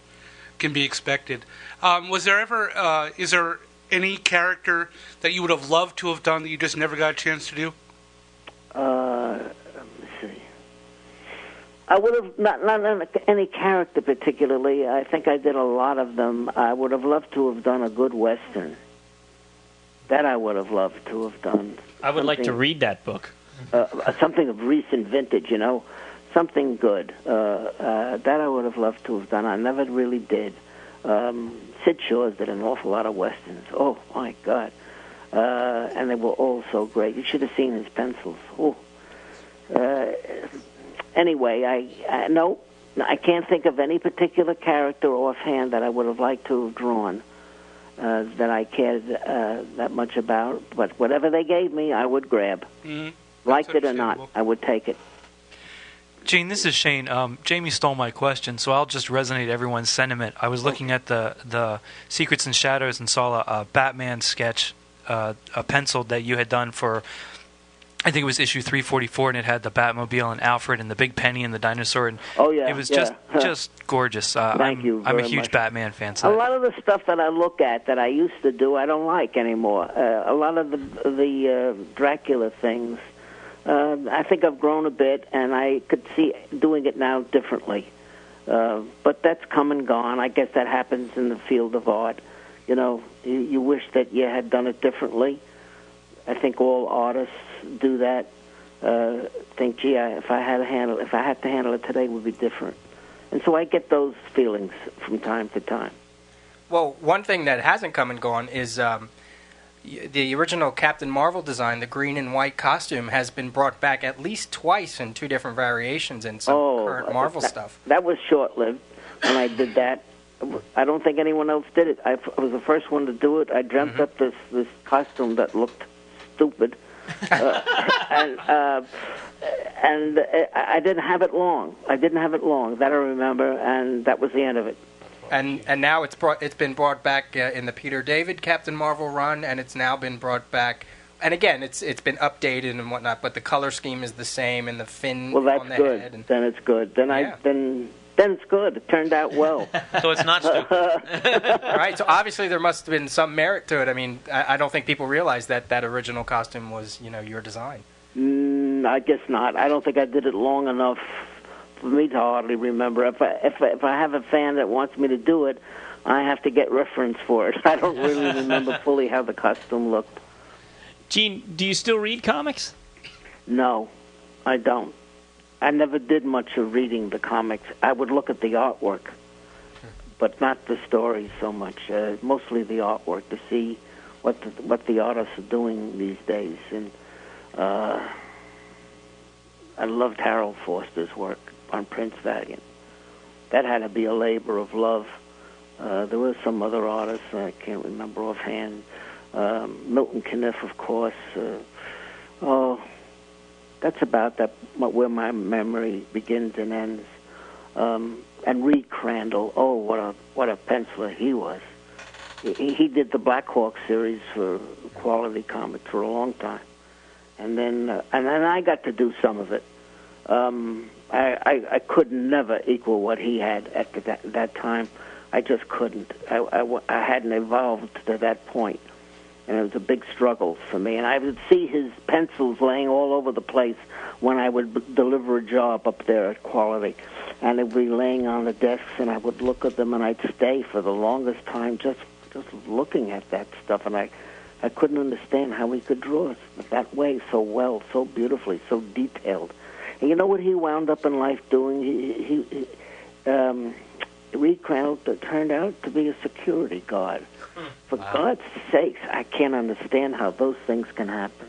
can be expected. Was there ever, is there any character that you would have loved to have done that you just never got a chance to do? Let's see. I would have not any character particularly. I think I did a lot of them. I would have loved to have done a good Western. That I would have loved to have done. I would like to read that book. Something of recent vintage, something good. That I would have loved to have done. I never really did. Sid Shaw's did an awful lot of Westerns. Oh, my God. And they were all so great. You should have seen his pencils. Oh. Anyway, I can't think of any particular character offhand that I would have liked to have drawn that I cared that much about. But whatever they gave me, I would grab. Mm-hmm. Liked it or not, I would take it. Gene, this is Shane. Jamie stole my question, so I'll just resonate everyone's sentiment. I was looking at the Secrets and Shadows and saw a Batman sketch, a pencil that you had done for, I think it was issue 344, and it had the Batmobile and Alfred and the Big Penny and the dinosaur. And it was just gorgeous. Thank you very I'm a huge much. Batman fan. So a lot of the stuff that I look at that I used to do, I don't like anymore. A lot of the Dracula things, I think I've grown a bit, and I could see doing it now differently. But that's come and gone. I guess that happens in the field of art. You wish that you had done it differently. I think all artists do that. think, gee, if I had to handle it today, it would be different. And so I get those feelings from time to time. Well, one thing that hasn't come and gone is the original Captain Marvel design, the green and white costume, has been brought back at least twice in 2 different variations in some current Marvel stuff. That was short-lived when I did that. I don't think anyone else did it. I was the first one to do it. I dreamt up this costume that looked stupid. And I didn't have it long. That I remember, and that was the end of it. And now it's been brought back in the Peter David Captain Marvel run, and it's now been brought back. And again, it's been updated and whatnot, but the color scheme is the same, and the fin on the head. And, then it's good. Then it's good. It turned out well. So it's not stupid. Right. So obviously there must have been some merit to it. I mean, I don't think people realize that original costume was, your design. I guess not. I don't think I did it long enough for me to hardly remember. If I have a fan that wants me to do it, I have to get reference for it. I don't really remember fully how the costume looked. Gene, do you still read comics? No, I don't. I never did much of reading the comics. I would look at the artwork, but not the stories so much. Mostly the artwork to see what the artists are doing these days. And I loved Harold Foster's work on Prince Valiant. That had to be a labor of love. There were some other artists I can't remember offhand. Milton Caniff, of course. That's about where my memory begins and ends. And Reed Crandall, what a penciler he was. He did the Black Hawk series for Quality Comics for a long time, and then I got to do some of it. I could never equal what he had at that time. I just couldn't. I hadn't evolved to that point. And it was a big struggle for me. And I would see his pencils laying all over the place when I would deliver a job up there at Quality. And they'd be laying on the desks, and I would look at them, and I'd stay for the longest time just looking at that stuff. And I couldn't understand how he could draw it that way so well, so beautifully, so detailed. And you know what he wound up in life doing? Reed Crandall turned out to be a security guard. For God's sakes, I can't understand how those things can happen.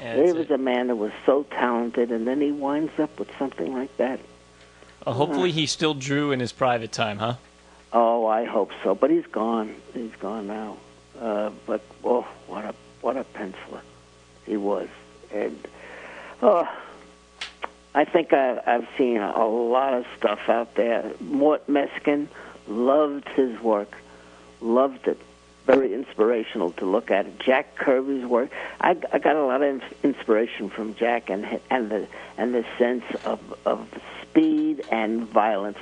Yeah, there was a man that was so talented, and then he winds up with something like that. Hopefully he still drew in his private time, huh? Oh, I hope so. But he's gone. He's gone now. But, what a penciler he was. And, I think I've seen a lot of stuff out there. Mort Meskin loved his work. Loved it. Very inspirational to look at. Jack Kirby's work. I got a lot of inspiration from Jack and the sense of speed and violence,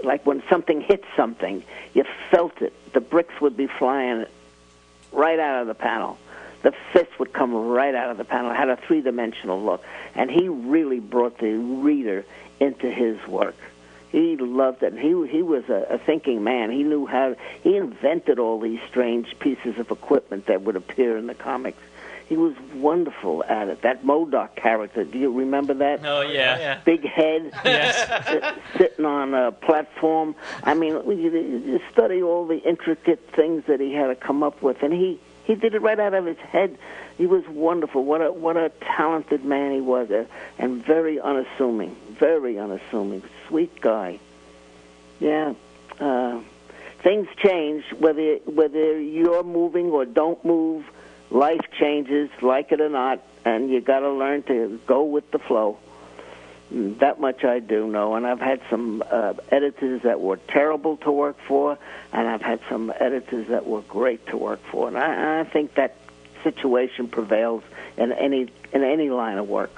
like when something hit something, you felt it. The bricks would be flying right out of the panel. The fist would come right out of the panel. It had a three-dimensional look, and he really brought the reader into his work. He loved it. He was a thinking man. He knew he invented all these strange pieces of equipment that would appear in the comics. He was wonderful at it. That MODOK character, do you remember that? Oh, yeah. Big head, sitting on a platform. I mean, you study all the intricate things that he had to come up with, and he did it right out of his head. He was wonderful. What a talented man he was, and very unassuming. Sweet guy. Yeah. Things change, whether you're moving or don't move. Life changes, like it or not, and you got to learn to go with the flow. That much I do know, and I've had some editors that were terrible to work for, and I've had some editors that were great to work for, and I think that situation prevails in any line of work.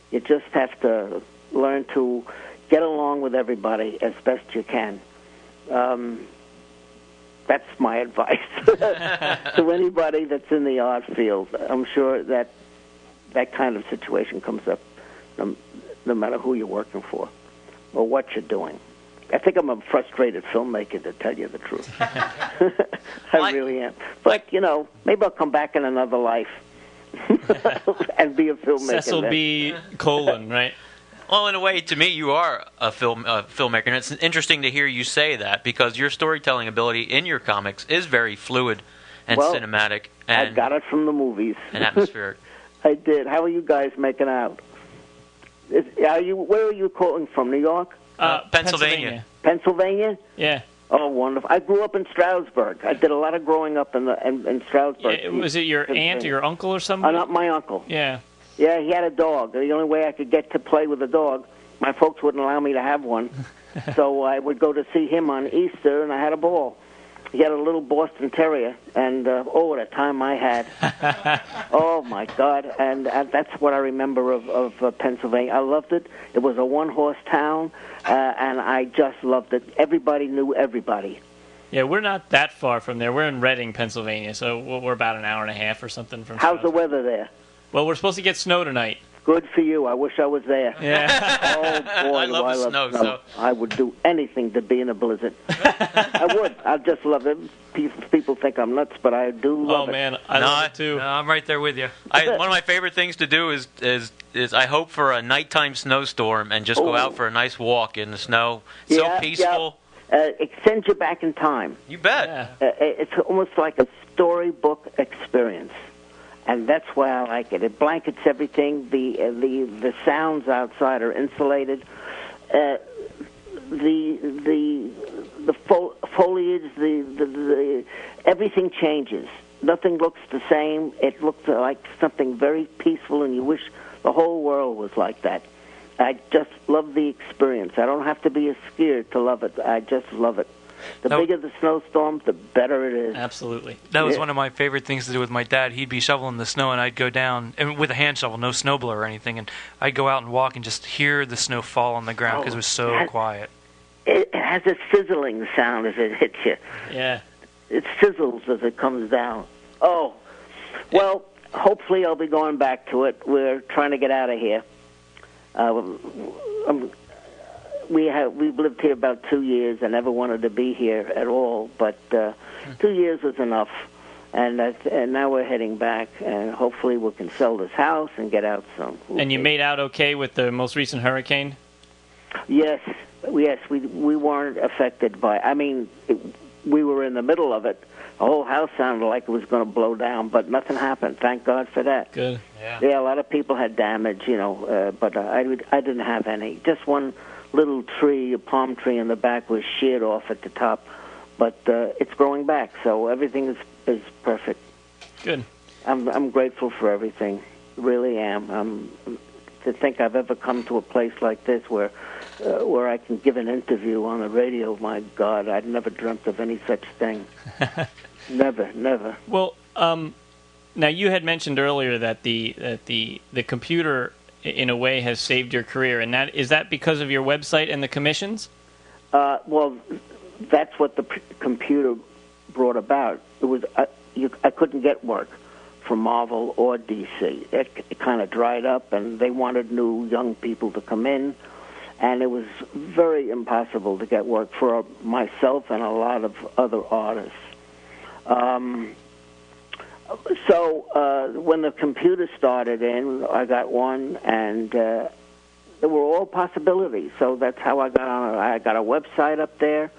You just have to learn to get along with everybody as best you can. That's my advice to anybody that's in the art field. I'm sure that kind of situation comes up no matter who you're working for or what you're doing. I think I'm a frustrated filmmaker, to tell you the truth. I really am. But, maybe I'll come back in another life and be a filmmaker. Cecil then. B. Colan, right? Well, in a way, to me, you are a filmmaker, and it's interesting to hear you say that because your storytelling ability in your comics is very fluid and cinematic. And I got it from the movies. and atmospheric. I did. How are you guys making out? Where are you calling from? New York? Pennsylvania. Pennsylvania? Yeah. Oh, wonderful! I grew up in Stroudsburg. I did a lot of growing up in Stroudsburg. Yeah, was it your aunt or your uncle or something? Not my uncle. Yeah. Yeah, he had a dog. The only way I could get to play with a dog, my folks wouldn't allow me to have one. So I would go to see him on Easter, and I had a ball. He had a little Boston Terrier, and what a time I had. Oh, my God. And that's what I remember of Pennsylvania. I loved it. It was a one-horse town, and I just loved it. Everybody knew everybody. Yeah, we're not that far from there. We're in Reading, Pennsylvania, so we're about an hour and a half or something from How's the Stroudsburg. weather there? Well, we're supposed to get snow tonight. Good for you. I wish I was there. Yeah. Oh, boy, I do love I the love snow, snow. so- I would do anything to be in a blizzard. I would. I just love it. People think I'm nuts, but I do love Oh, it. man. I love it, too. I'm right there with you. One of my favorite things to do is I hope for a nighttime snowstorm and just go out for a nice walk in the snow. It's so peaceful. It sends you back in time. You bet. Yeah. It's almost like a storybook experience, and that's why I like it. It blankets everything. The sounds outside are insulated. The foliage, the everything changes. Nothing looks the same. It looks like something very peaceful, and you wish the whole world was like that. I just love the experience. I don't have to be a skier to love it. I just love it. The bigger the snowstorm, the better it is. Absolutely. That was one of my favorite things to do with my dad. He'd be shoveling the snow, and I'd go down and with a hand shovel, no snowblower or anything, and I'd go out and walk and just hear the snow fall on the ground because it was so quiet. It has a sizzling sound as it hits you. Yeah. It sizzles as it comes down. Oh, well, hopefully I'll be going back to it. We're trying to get out of here. We've lived here about 2 years. I never wanted to be here at all, but 2 years was enough. And now we're heading back, and hopefully we can sell this house and get out soon. And you made out okay with the most recent hurricane? Yes, we weren't affected by. I mean, we were in the middle of it. The whole house sounded like it was going to blow down, but nothing happened. Thank God for that. Good. Yeah, a lot of people had damage, but I didn't have any. Just one little tree, a palm tree in the back, was sheared off at the top, but it's growing back, so everything is perfect. Good. I'm grateful for everything. Really am. To think I've ever come to a place like this where I can give an interview on the radio. My God, I'd never dreamt of any such thing. Never. Well, now you had mentioned earlier that the computer, in a way, has saved your career, and is that because of your website and the commissions? Well, that's what the computer brought about. It was I couldn't get work from Marvel or DC. It kind of dried up, and they wanted new young people to come in, and it was very impossible to get work for myself and a lot of other artists. So when the computer started in, I got one, and there were all possibilities. So that's how I got on it. I got a website up there.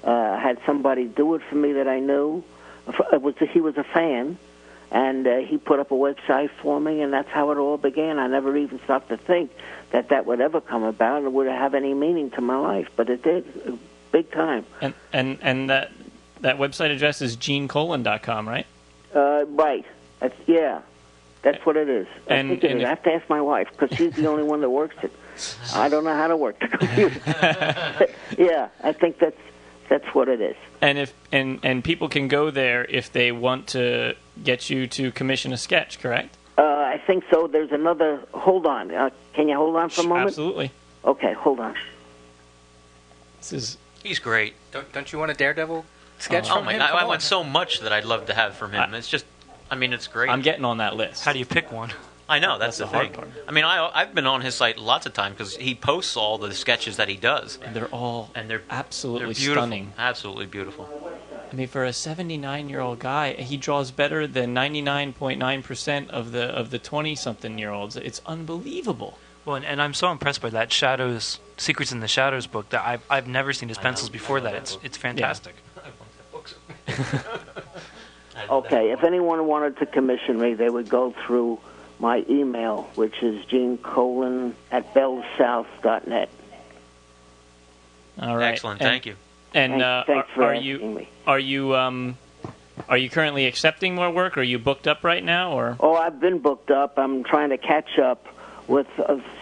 I had somebody do it for me that I knew. He was a fan, and he put up a website for me, and that's how it all began. I never even stopped to think that would ever come about or would have any meaning to my life, but it did, big time. And that website address is genecolan.com, right? Right. That's what it is. I have to ask my wife because she's the only one that works it. I don't know how to work the computer. Yeah, I think that's what it is. And if people can go there if they want to get you to commission a sketch, correct? I think so. There's another. Hold on. Can you hold on for a moment? Absolutely. Okay, hold on. He's great. Don't you want a Daredevil sketch from him? I want so much that I'd love to have from him. It's just, it's great. I'm getting on that list. How do you pick one? I know, that's the hard thing. part. I've been on his site lots of times because he posts all the sketches that he does. And they're absolutely beautiful. stunning. Absolutely beautiful. I mean, for a 79-year-old guy, he draws better than 99.9% of the 20-something-year-olds. It's unbelievable. Well, and I'm so impressed by that Secrets in the Shadows book that I've never seen his pencils before that. It's fantastic. Okay, if anyone wanted to commission me, they would go through my email, which is genecolan@bellsouth.net. All right. Excellent. Thank you. And Thanks for are asking me. Are you currently accepting more work? Are you booked up right now, or? Oh, I've been booked up. I'm trying to catch up with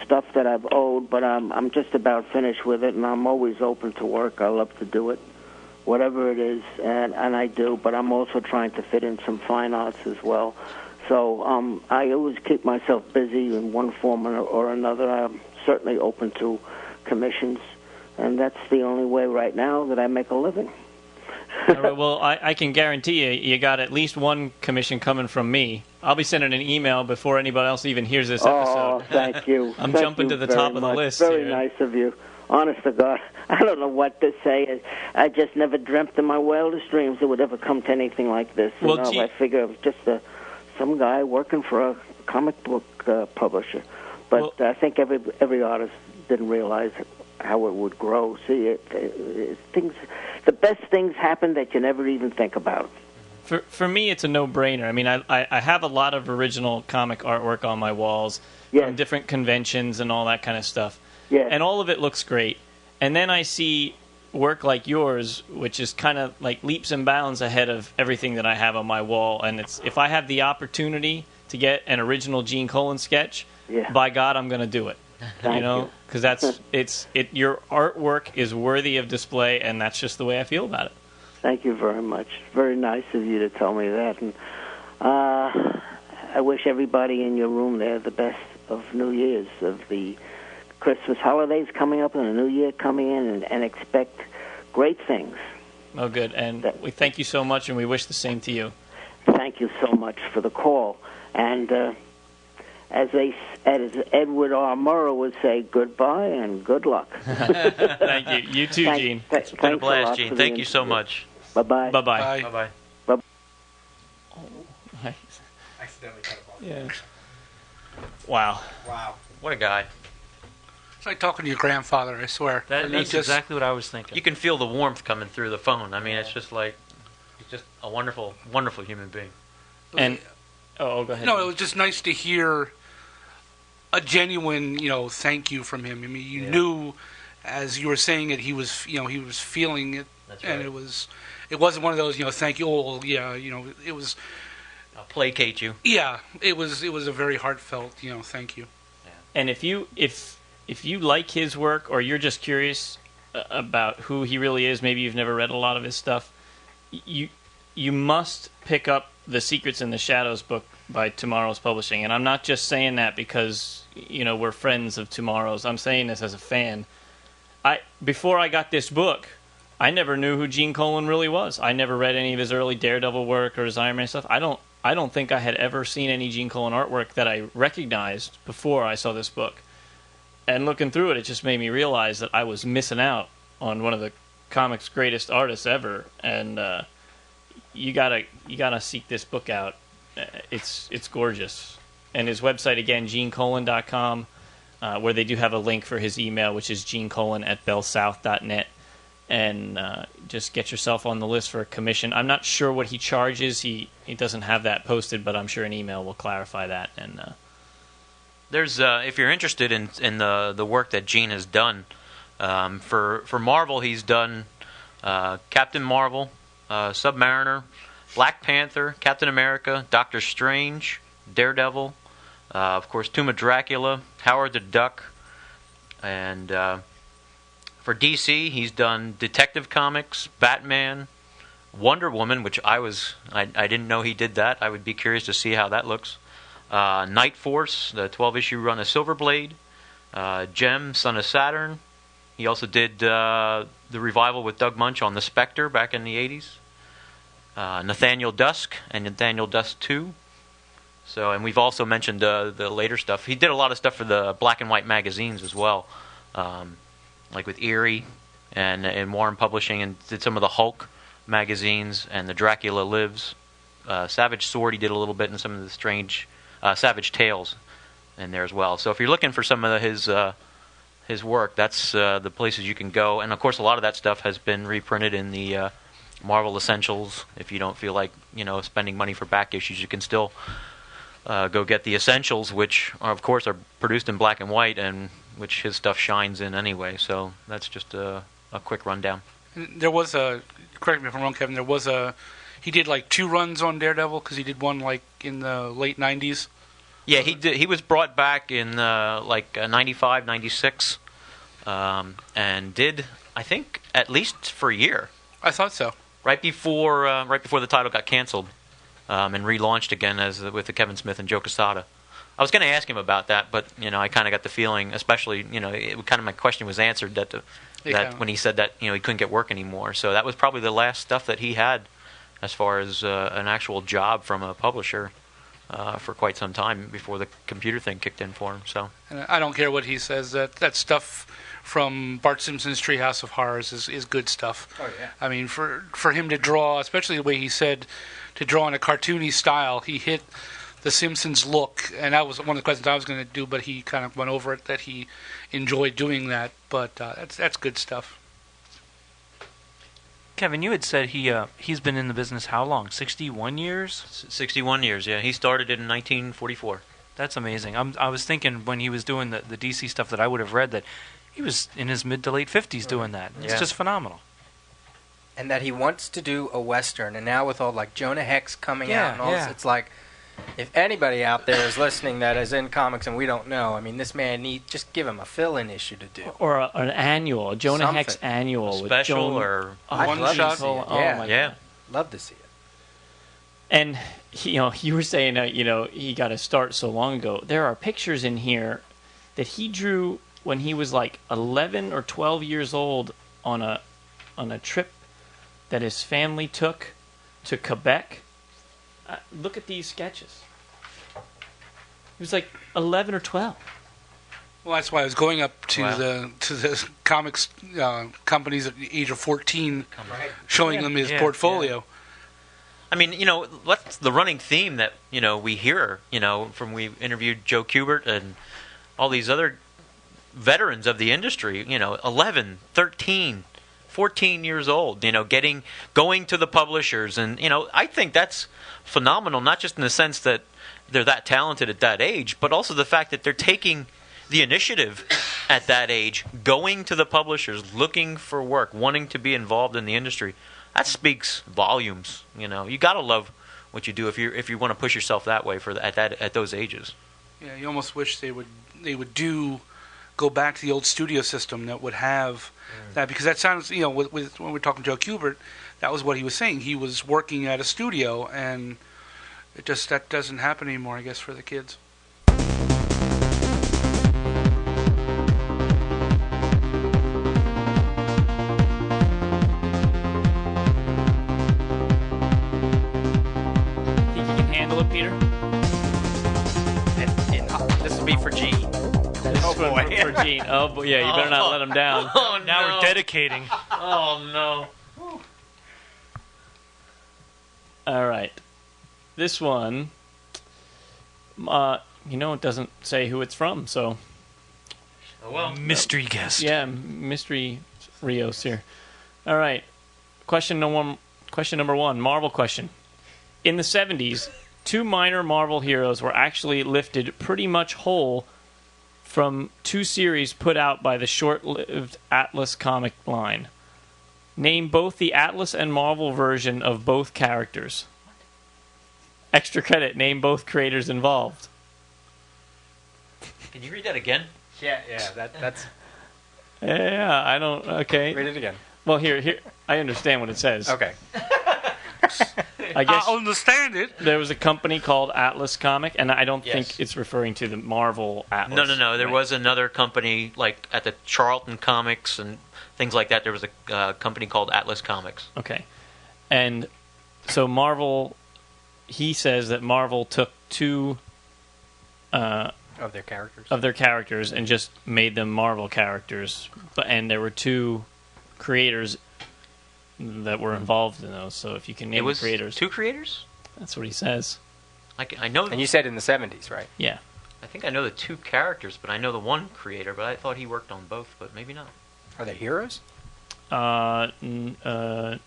stuff that I've owed, but I'm just about finished with it, and I'm always open to work. I love to do it, whatever it is, and I do. But I'm also trying to fit in some fine arts as well. So I always keep myself busy in one form or another. I'm certainly open to commissions, and that's the only way right now that I make a living. All right, well, I can guarantee you got at least one commission coming from me. I'll be sending an email before anybody else even hears this episode. Oh, thank you. I'm Thank jumping you to the very top of the much. list Very here. nice of you. Honest to God, I don't know what to say. I just never dreamt in my wildest dreams it would ever come to anything like this. Well, I figure it was just some guy working for a comic book publisher. But I think every artist didn't realize how it would grow. See, the best things happen that you never even think about. For me, it's a no-brainer. I mean, I have a lot of original comic artwork on my walls from different conventions and all that kind of stuff. Yes. And all of it looks great. And then I see work like yours, which is kind of like leaps and bounds ahead of everything that I have on my wall. And if I have the opportunity to get an original Gene Colan sketch, by God, I'm going to do it. Thank you. Because your artwork is worthy of display, and that's just the way I feel about it. Thank you very much. Very nice of you to tell me that. And I wish everybody in your room there the best of New Year's, of the Christmas holidays coming up and the New Year coming in, and expect great things. Oh, good. And we thank you so much, and we wish the same to you. Thank you so much for the call. And as Edward R. Murrow would say, goodbye and good luck. Thank you. You too, Gene. It's been a blast, Gene. Thank you so much. Bye-bye. Bye-bye. Bye-bye. Accidentally cut it off. Yeah. Wow. What a guy. It's like talking to your grandfather, I swear. That's exactly what I was thinking. You can feel the warmth coming through the phone. I mean, it's just like, he's just a wonderful, wonderful human being. And, go ahead. No, it was just nice to hear a genuine, thank you from him. I mean, you knew, as you were saying it, he was feeling it. That's right. And it wasn't one of those, thank you, it was... I'll placate you. Yeah, it was a very heartfelt, thank you. Yeah. And if you like his work, or you're just curious about who he really is, maybe you've never read a lot of his stuff, you must pick up the Secrets in the Shadows book by Tomorrow's Publishing. And I'm not just saying that because we're friends of Tomorrow's. I'm saying this as a fan. Before I got this book, I never knew who Gene Colan really was. I never read any of his early Daredevil work or his Iron Man stuff. I don't think I had ever seen any Gene Colan artwork that I recognized before I saw this book. And looking through it, it just made me realize that I was missing out on one of the comics' greatest artists ever. And you gotta seek this book out. It's gorgeous. And his website again, genecolan.com, where they do have a link for his email, which is genecolan@bellsouth.net. And just get yourself on the list for a commission. I'm not sure what he charges. He doesn't have that posted, but I'm sure an email will clarify that. And there's if you're interested in the work that Gene has done for Marvel, he's done Captain Marvel, Submariner, Black Panther, Captain America, Doctor Strange, Daredevil, of course Tomb of Dracula, Howard the Duck, and for DC, he's done Detective Comics, Batman, Wonder Woman, which I didn't know he did that. I would be curious to see how that looks. Night Force, the 12-issue run of Silverblade, Gem, Son of Saturn. He also did the revival with Doug Munch on The Spectre back in the 80s. Nathaniel Dusk and Nathaniel Dusk 2. So, and we've also mentioned the later stuff. He did a lot of stuff for the black and white magazines as well. Like with Eerie and Warren Publishing, and did some of the Hulk magazines, and the Dracula Lives. Savage Sword, he did a little bit in some of the strange Savage Tales in there as well. So if you're looking for some of his work, that's the places you can go. And of course, a lot of that stuff has been reprinted in the Marvel Essentials. If you don't feel like spending money for back issues, you can still go get the Essentials, which are, of course, are produced in black and white, and which his stuff shines in anyway. So that's just a quick rundown. There was correct me if I'm wrong, Kevin. He did like 2 runs on Daredevil because he did one like in the late 90s. Yeah, he did. He was brought back in 95, 96, and did, I think, at least for a year. I thought so. Right before the title got canceled, and relaunched again with the Kevin Smith and Joe Quesada. I was going to ask him about that, but I kind of got the feeling, especially my question was answered that when he said that he couldn't get work anymore. So that was probably the last stuff that he had as far as an actual job from a publisher for quite some time before the computer thing kicked in for him. So and I don't care what he says. That stuff from Bart Simpson's Treehouse of Horrors is good stuff. Oh yeah. I mean, for him to draw, especially the way he said to draw in a cartoony style, he hit the Simpsons look, and that was one of the questions I was going to do, but he kind of went over it that he enjoyed doing that. But that's good stuff. Kevin, you had said he's been in the business how long? 61 years? 61 years, yeah. He started in 1944. That's amazing. I was thinking when he was doing the DC stuff that I would have read that he was in his mid to late 50s doing that. It's just phenomenal. And that he wants to do a Western, and now with all like Jonah Hex coming out and all this, it's like, if anybody out there is listening that is in comics and we don't know, I mean, this man just give him a fill-in issue to do. Or an annual, a Jonah Hex annual. Special with or one shot. Yeah. Love to see it. And, you were saying, he got a start so long ago. There are pictures in here that he drew when he was like 11 or 12 years old on a trip that his family took to Quebec. Look at these sketches. He was like 11 or 12. Well, that's why I was going up to the comics companies at the age of 14, showing them his portfolio. Yeah. I mean, what's the running theme that we hear? From we interviewed Joe Kubert and all these other veterans of the industry. 11, 13, 14 years old. Going to the publishers, and I think that's phenomenal. Not just in the sense that they're that talented at that age, but also the fact that they're taking the initiative at that age, going to the publishers, looking for work, wanting to be involved in the industry. That speaks volumes. You got to love what you do if you want to push yourself that way at those ages. Yeah, you almost wish they would go back to the old studio system that would have that, because that sounds with when we're talking to Joe Kubert, that was what he was saying. He was working at a studio, and that doesn't happen anymore, I guess, for the kids. Think you can handle it, Peter? This will be for Gene. For Gene. Oh, boy, yeah, you better not let him down. Oh, Now we're dedicating. Oh, no. All right. This one, it doesn't say who it's from, so... Oh, well. Mystery guest. Yeah, mystery Rios here. All right. Question number one, Marvel question. In the 70s, 2 minor Marvel heroes were actually lifted pretty much whole from 2 series put out by the short-lived Atlas comic line. Name both the Atlas and Marvel version of both characters. Extra credit, name both creators involved. Can you read that again? Yeah, that's... Yeah, I don't... Okay. Read it again. Well, here, I understand what it says. Okay. I guess I understand it. there was a company called Atlas Comic, and I don't Yes. think it's referring to the Marvel Atlas. No. There right? was another company, like at the Charlton Comics and things like that. There was a company called Atlas Comics. Okay. And so Marvel, he says that Marvel took 2 Of their characters. and just made them Marvel characters. And there were 2 creators that were involved in those. So if you can name It was the creators, 2 creators? that's what he says. I know. And you said in the 70s, right? Yeah. I think I know the 2 characters, but I know the 1 creator. But I thought he worked on both, but maybe not. Are they heroes? Well, Yeah,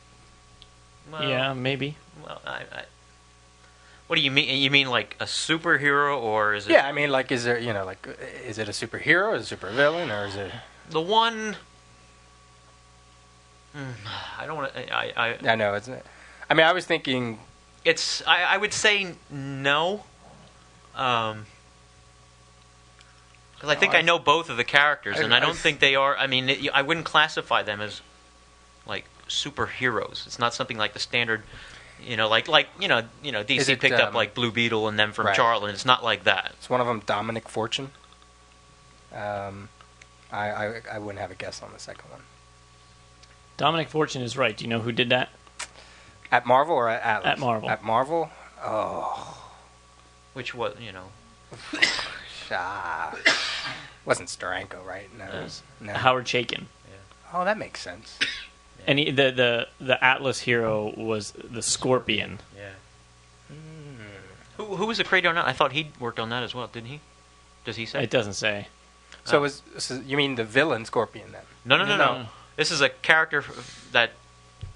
maybe. Well, what do you mean? You mean like a superhero, or is it? Yeah, I mean, like, is there, is it a superhero, is it a supervillain, or is it? The one. I don't want to. I know, isn't it? I mean, I was thinking. It's. I would say no. Because I think I know both of the characters, and I don't think they are. I mean, I wouldn't classify them as like superheroes. It's not something like the standard. DC picked up like Blue Beetle and them from right. Charlton. It's not like that. It's one of them, Dominic Fortune. I wouldn't have a guess on the second one. Dominic Fortune is right. Do you know who did that? At Marvel or at Atlas? At Marvel. At Marvel? Oh. Which was, Wasn't Steranko, right? No. No. Howard Chaykin. Oh, that makes sense. And the Atlas hero was the Scorpion. Yeah. Who was the creator on that? I thought he worked on that as well, didn't he? Does he say? It doesn't say. So you mean the villain Scorpion then? No. This is a character that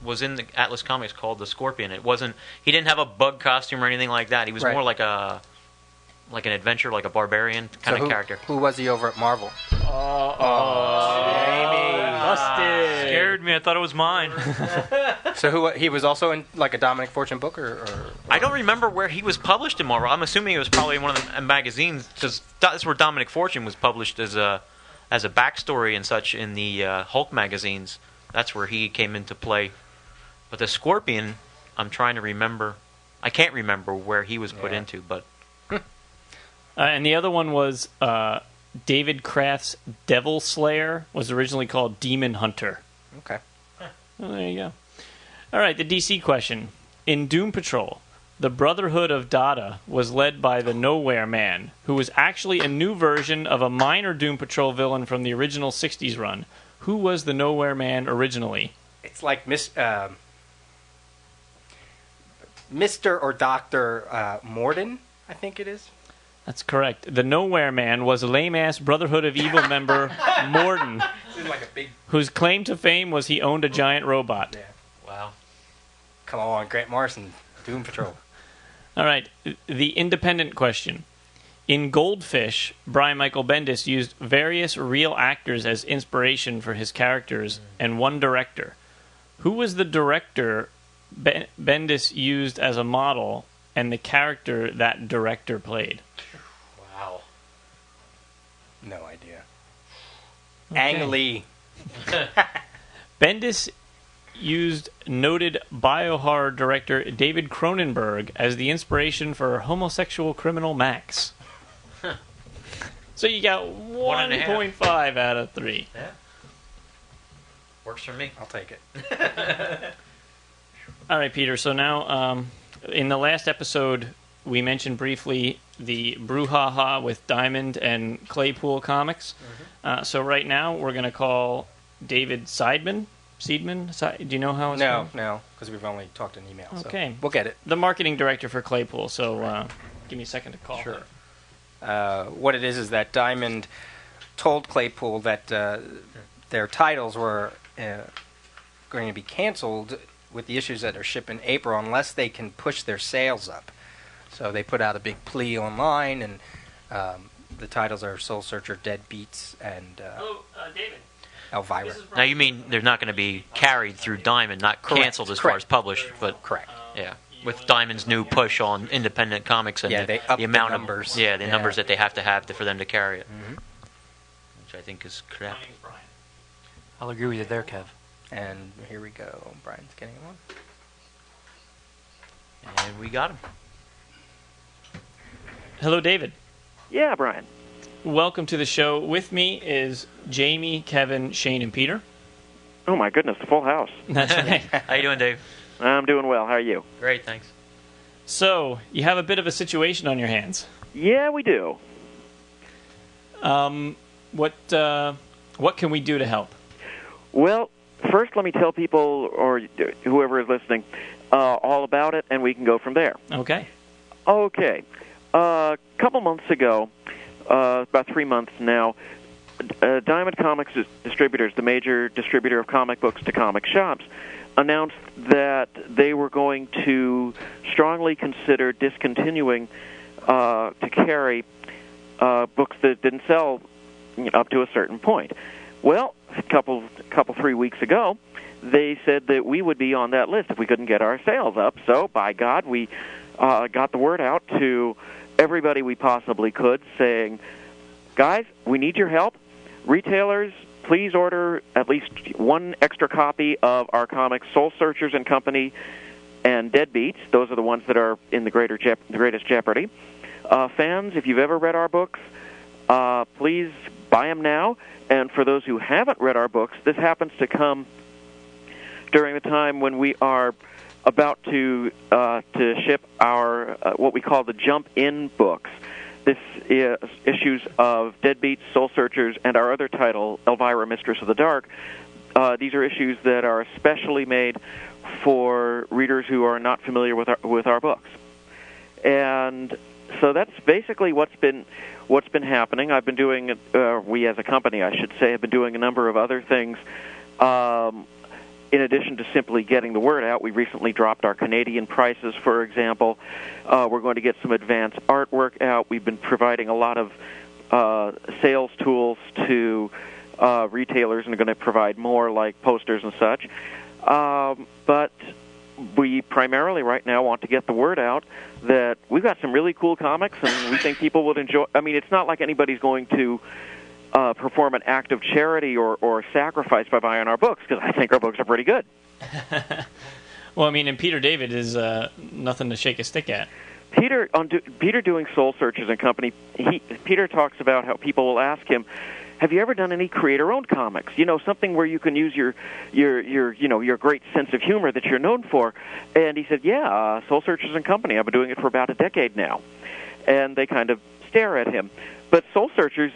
was in the Atlas comics called the Scorpion. It wasn't. He didn't have a bug costume or anything like that. He was Right. more like an adventure, like a barbarian kind of character. Who was he over at Marvel? Busted. Scared me. I thought it was mine. So he was also in like a Dominic Fortune book, or I don't remember where he was published in Marvel. I'm assuming it was probably in one of the magazines, because that's where Dominic Fortune was published as a backstory and such in the Hulk magazines. That's where he came into play. But the Scorpion, I'm trying to remember. I can't remember where he was put into, but And the other one was David Kraft's Devil Slayer, was originally called Demon Hunter. okay. Well, there you go. All right, the DC question. In Doom Patrol, the Brotherhood of Dada was led by the Nowhere Man, who was actually a new version of a minor Doom Patrol villain from the original 60s run. Who was the Nowhere Man originally? It's like Mr. or Dr. Morden, I think it is. That's correct. The Nowhere Man was a lame-ass Brotherhood of Evil member, Morden, Like a big. whose claim to fame was he owned a giant robot. Yeah. wow. Come on, Grant Morrison, Doom Patrol. All right, the independent question. In Goldfish, Brian Michael Bendis used various real actors as inspiration for his characters and one director. Who was the director Bendis used as a model and the character that director played? Wow. No idea. Okay. Ang Lee. Bendis used noted biohorror director David Cronenberg as the inspiration for homosexual criminal Max. So you got 1.5 out of 3. Yeah. Works for me. I'll take it. All right, Peter. So now, in the last episode, we mentioned briefly the brouhaha with Diamond and Claypool Comics. So right now, we're going to call David Seidman. Do you know how it's spelled? No, because we've only talked in email. Okay. So we'll get it. The marketing director for Claypool. So give me a second to call her. What it is that Diamond told Claypool that their titles were going to be canceled with the issues that are shipped in April unless they can push their sales up. So they put out a big plea online, and the titles are Soul Searcher, Dead Beats, and David. Elvira. Now you mean they're not going to be carried through Diamond, not canceled as far as published, but Correct. yeah, with Diamond's new push on independent comics and They upped the amount the numbers. of the numbers that they have to have for them to carry it, which I think is correct. I'll agree with you there, Kev. And here we go. Brian's getting one. And we got him. Hello, David. Yeah, Brian. Welcome to the show. With me is Jamie, Kevin, Shane, and Peter. Oh, my goodness, the full house. That's right. How you doing, Dave? I'm doing well. How are you? Great, thanks. So, you have a bit of a situation on your hands. Yeah, we do. What can we do to help? Well, first, let me tell people, or whoever is listening, all about it, and we can go from there. Okay. Okay. A couple months ago, about 3 months now, Diamond Comics Distributors, the major distributor of comic books to comic shops, announced that they were going to strongly consider discontinuing to carry books that didn't sell up to a certain point. Well, a couple 3 weeks ago, they said that we would be on that list if we couldn't get our sales up. So, by God, we got the word out to everybody we possibly could, saying, guys, we need your help. Retailers, please order at least one extra copy of our comics, Soul Searchers and Company and Deadbeats. Those are the ones that are in the greatest jeopardy. Fans, if you've ever read our books, please buy them now. And for those who haven't read our books, this happens to come during the time when we are about to ship our what we call the jump-in books. This is issues of Deadbeats, Soul Searchers, and our other title, Elvira, Mistress of the Dark. These are issues that are especially made for readers who are not familiar with our books. And so that's basically what's been happening. I've been doing, we as a company, I should say, have been doing a number of other things. In addition to simply getting the word out, we recently dropped our Canadian prices, for example. We're going to get some advanced artwork out. We've been providing a lot of sales tools to retailers, and are going to provide more, like posters and such. But we primarily right now want to get the word out that we've got some really cool comics, and we think people would enjoy. I mean, it's not like anybody's going to perform an act of charity or sacrifice by buying our books, because I think our books are pretty good. Well, I mean, and Peter David is nothing to shake a stick at. Peter doing Soul Searchers and Company, Peter talks about how people will ask him, have you ever done any creator-owned comics? You know, something where you can use your great sense of humor that you're known for. And he said, yeah, Soul Searchers and Company. I've been doing it for about a decade now. And they kind of stare at him. But Soul Searchers,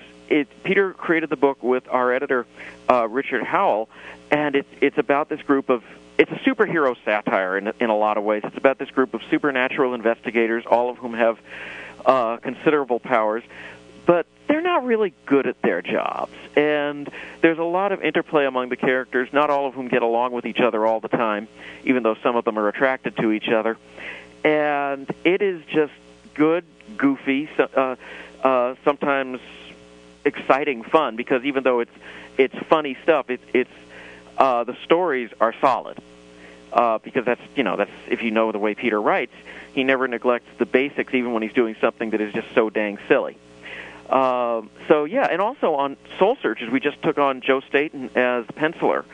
Peter created the book with our editor, Richard Howell, and it's about this group of, it's a superhero satire in a lot of ways. It's about this group of supernatural investigators, all of whom have considerable powers, but they're not really good at their jobs. And there's a lot of interplay among the characters, not all of whom get along with each other all the time, even though some of them are attracted to each other. And it is just good, goofy, sometimes exciting fun, because even though it's funny stuff, it's the stories are solid. Because that's if you know the way Peter writes, he never neglects the basics, even when he's doing something that is just so dang silly. So yeah, and also on Soul Searchers, we just took on Joe Staten as the penciler.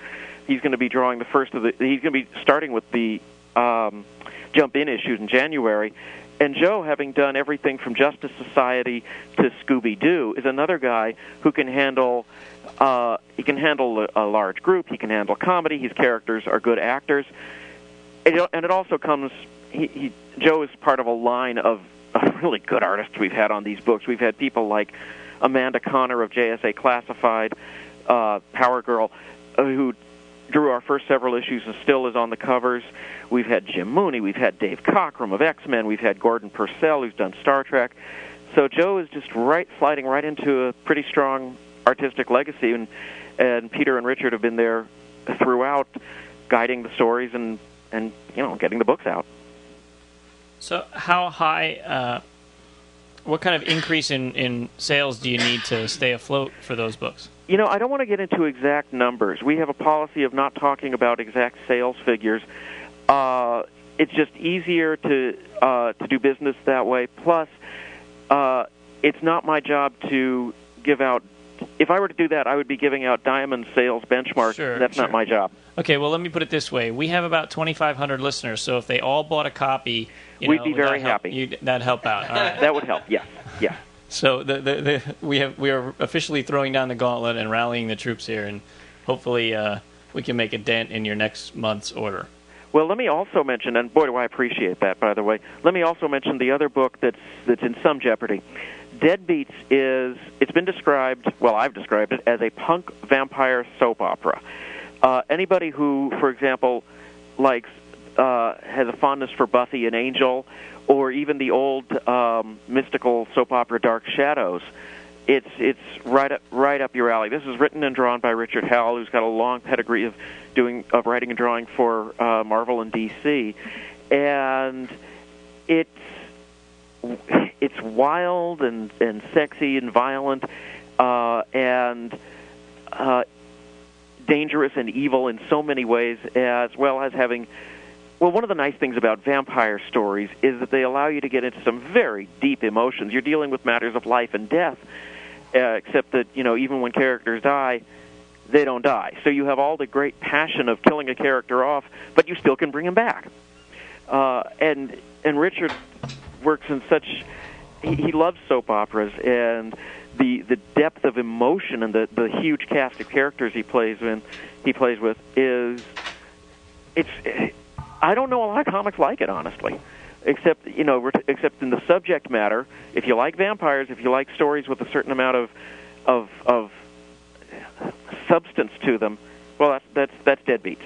He's going to be drawing the first of the. He's going to be starting with the jump-in issues in January. And Joe, having done everything from Justice Society to Scooby-Doo, is another guy who can handle. He can handle a large group. He can handle comedy. His characters are good actors, and it also comes. Joe is part of a line of really good artists we've had on these books. We've had people like Amanda Connor of JSA Classified, Power Girl, who drew our first several issues and still is on the covers. We've had Jim Mooney. We've had Dave Cockrum of X-Men. We've had Gordon Purcell, who's done Star Trek. So Joe is just sliding right into a pretty strong artistic legacy, and Peter and Richard have been there throughout, guiding the stories and getting the books out. So how high, what kind of increase in sales do you need to stay afloat for those books? You know, I don't want to get into exact numbers. We have a policy of not talking about exact sales figures. It's just easier to do business that way. Plus, it's not my job to give out. If I were to do that, I would be giving out diamond sales benchmarks. Sure, That's not my job. Okay, well, let me put it this way. We have about 2,500 listeners, so if they all bought a copy, we'd be very happy. That'd help out. All right. That would help, yes. Yeah. So we are officially throwing down the gauntlet and rallying the troops here, and hopefully we can make a dent in your next month's order. Well, let me also mention, and boy, do I appreciate that, by the way, let me also mention the other book that's in some jeopardy. Deadbeats it's been described, well, I've described it, as a punk vampire soap opera. Anybody who, for example, likes has a fondness for Buffy and Angel, or even the old mystical soap opera Dark Shadows, it's right up your alley. This is written and drawn by Richard Howell, who's got a long pedigree of writing and drawing for Marvel and DC, and it's wild and sexy and violent and dangerous and evil in so many ways, as well as having. Well, one of the nice things about vampire stories is that they allow you to get into some very deep emotions. You're dealing with matters of life and death, except that, even when characters die, they don't die. So you have all the great passion of killing a character off, but you still can bring him back. And Richard works in such... He loves soap operas, and the depth of emotion and the huge cast of characters he plays with is... I don't know a lot of comics like it, honestly, except in the subject matter. If you like vampires, if you like stories with a certain amount of substance to them, well, that's Deadbeats.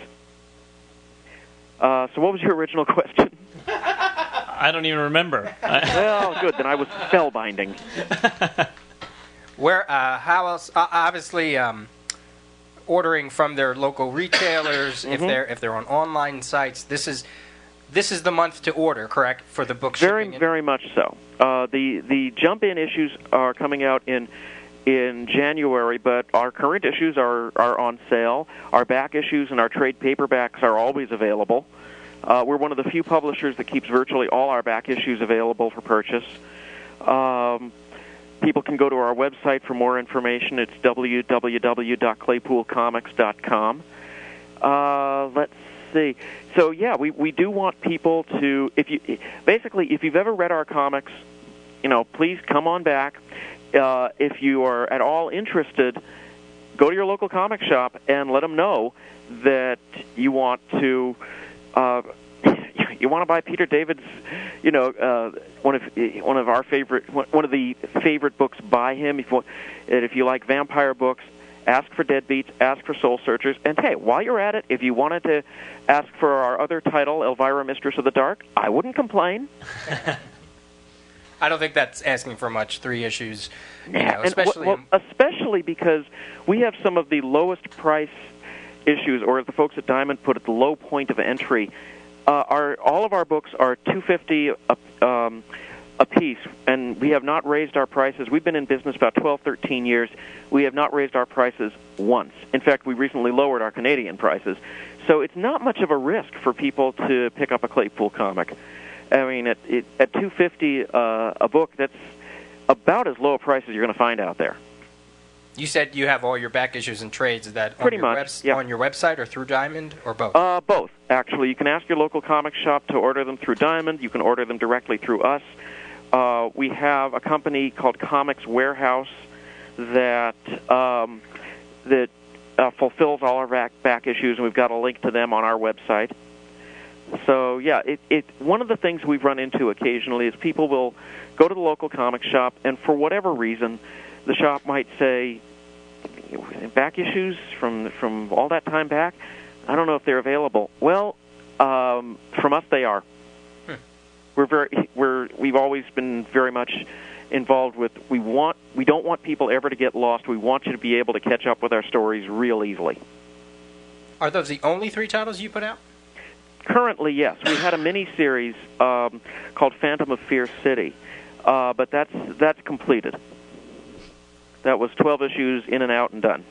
So what was your original question? I don't even remember. Well, good. Then I was spellbinding. How else? Obviously. Ordering from their local retailers, if they're on online sites. This is the month to order, correct, for the book shipping? Very much so. The jump-in issues are coming out in January, but our current issues are on sale. Our back issues and our trade paperbacks are always available. We're one of the few publishers that keeps virtually all our back issues available for purchase. People can go to our website for more information. It's www.claypoolcomics.com. Let's see. So, yeah, we do want people to, if you've ever read our comics, please come on back. If you are at all interested, go to your local comic shop and let them know that you want to buy Peter David's, one of the favorite books by him. If you like vampire books, ask for Deadbeats, ask for Soul Searchers, and hey, while you're at it, if you wanted to ask for our other title, Elvira, Mistress of the Dark, I wouldn't complain. I don't think that's asking for much. 3 issues, especially because we have some of the lowest price issues, or as the folks at Diamond put it, the low point of entry. All of our books are $250 a piece, and we have not raised our prices. We've been in business about 12, 13 years. We have not raised our prices once. In fact, we recently lowered our Canadian prices. So it's not much of a risk for people to pick up a Claypool comic. I mean, at $250 a book, that's about as low a price as you're going to find out there. You said you have all your back issues and trades. Is that Pretty on your, much, yeah. on your website or through Diamond, or both? Both, actually. You can ask your local comic shop to order them through Diamond. You can order them directly through us. We have a company called Comics Warehouse that fulfills all our back issues, and we've got a link to them on our website. So, yeah, one of the things we've run into occasionally is people will go to the local comic shop, and for whatever reason, the shop might say, back issues from all that time back, I don't know if they're available. Well, from us, they are. We've always been very much involved with. We don't want people ever to get lost. We want you to be able to catch up with our stories real easily. Are those the only 3 titles you put out? Currently, yes. We had a mini-series called Phantom of Fear City, but that's completed. That was 12 issues in and out and done.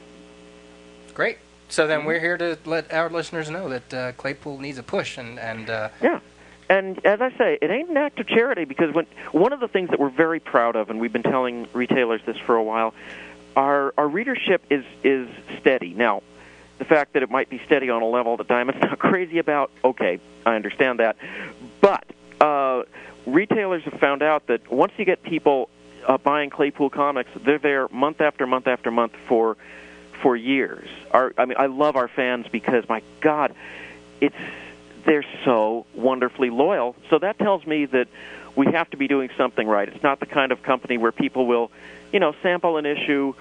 Great. So then we're here to let our listeners know that Claypool needs a push. Yeah. And as I say, it ain't an act of charity, because one of the things that we're very proud of, and we've been telling retailers this for a while, our readership is steady. Now, the fact that it might be steady on a level that Diamond's not crazy about, okay, I understand that. But retailers have found out that once you get people buying Claypool comics, they're there month after month after month for years. I love our fans because, my God, they're so wonderfully loyal. So that tells me that we have to be doing something right. It's not the kind of company where people will, sample an issue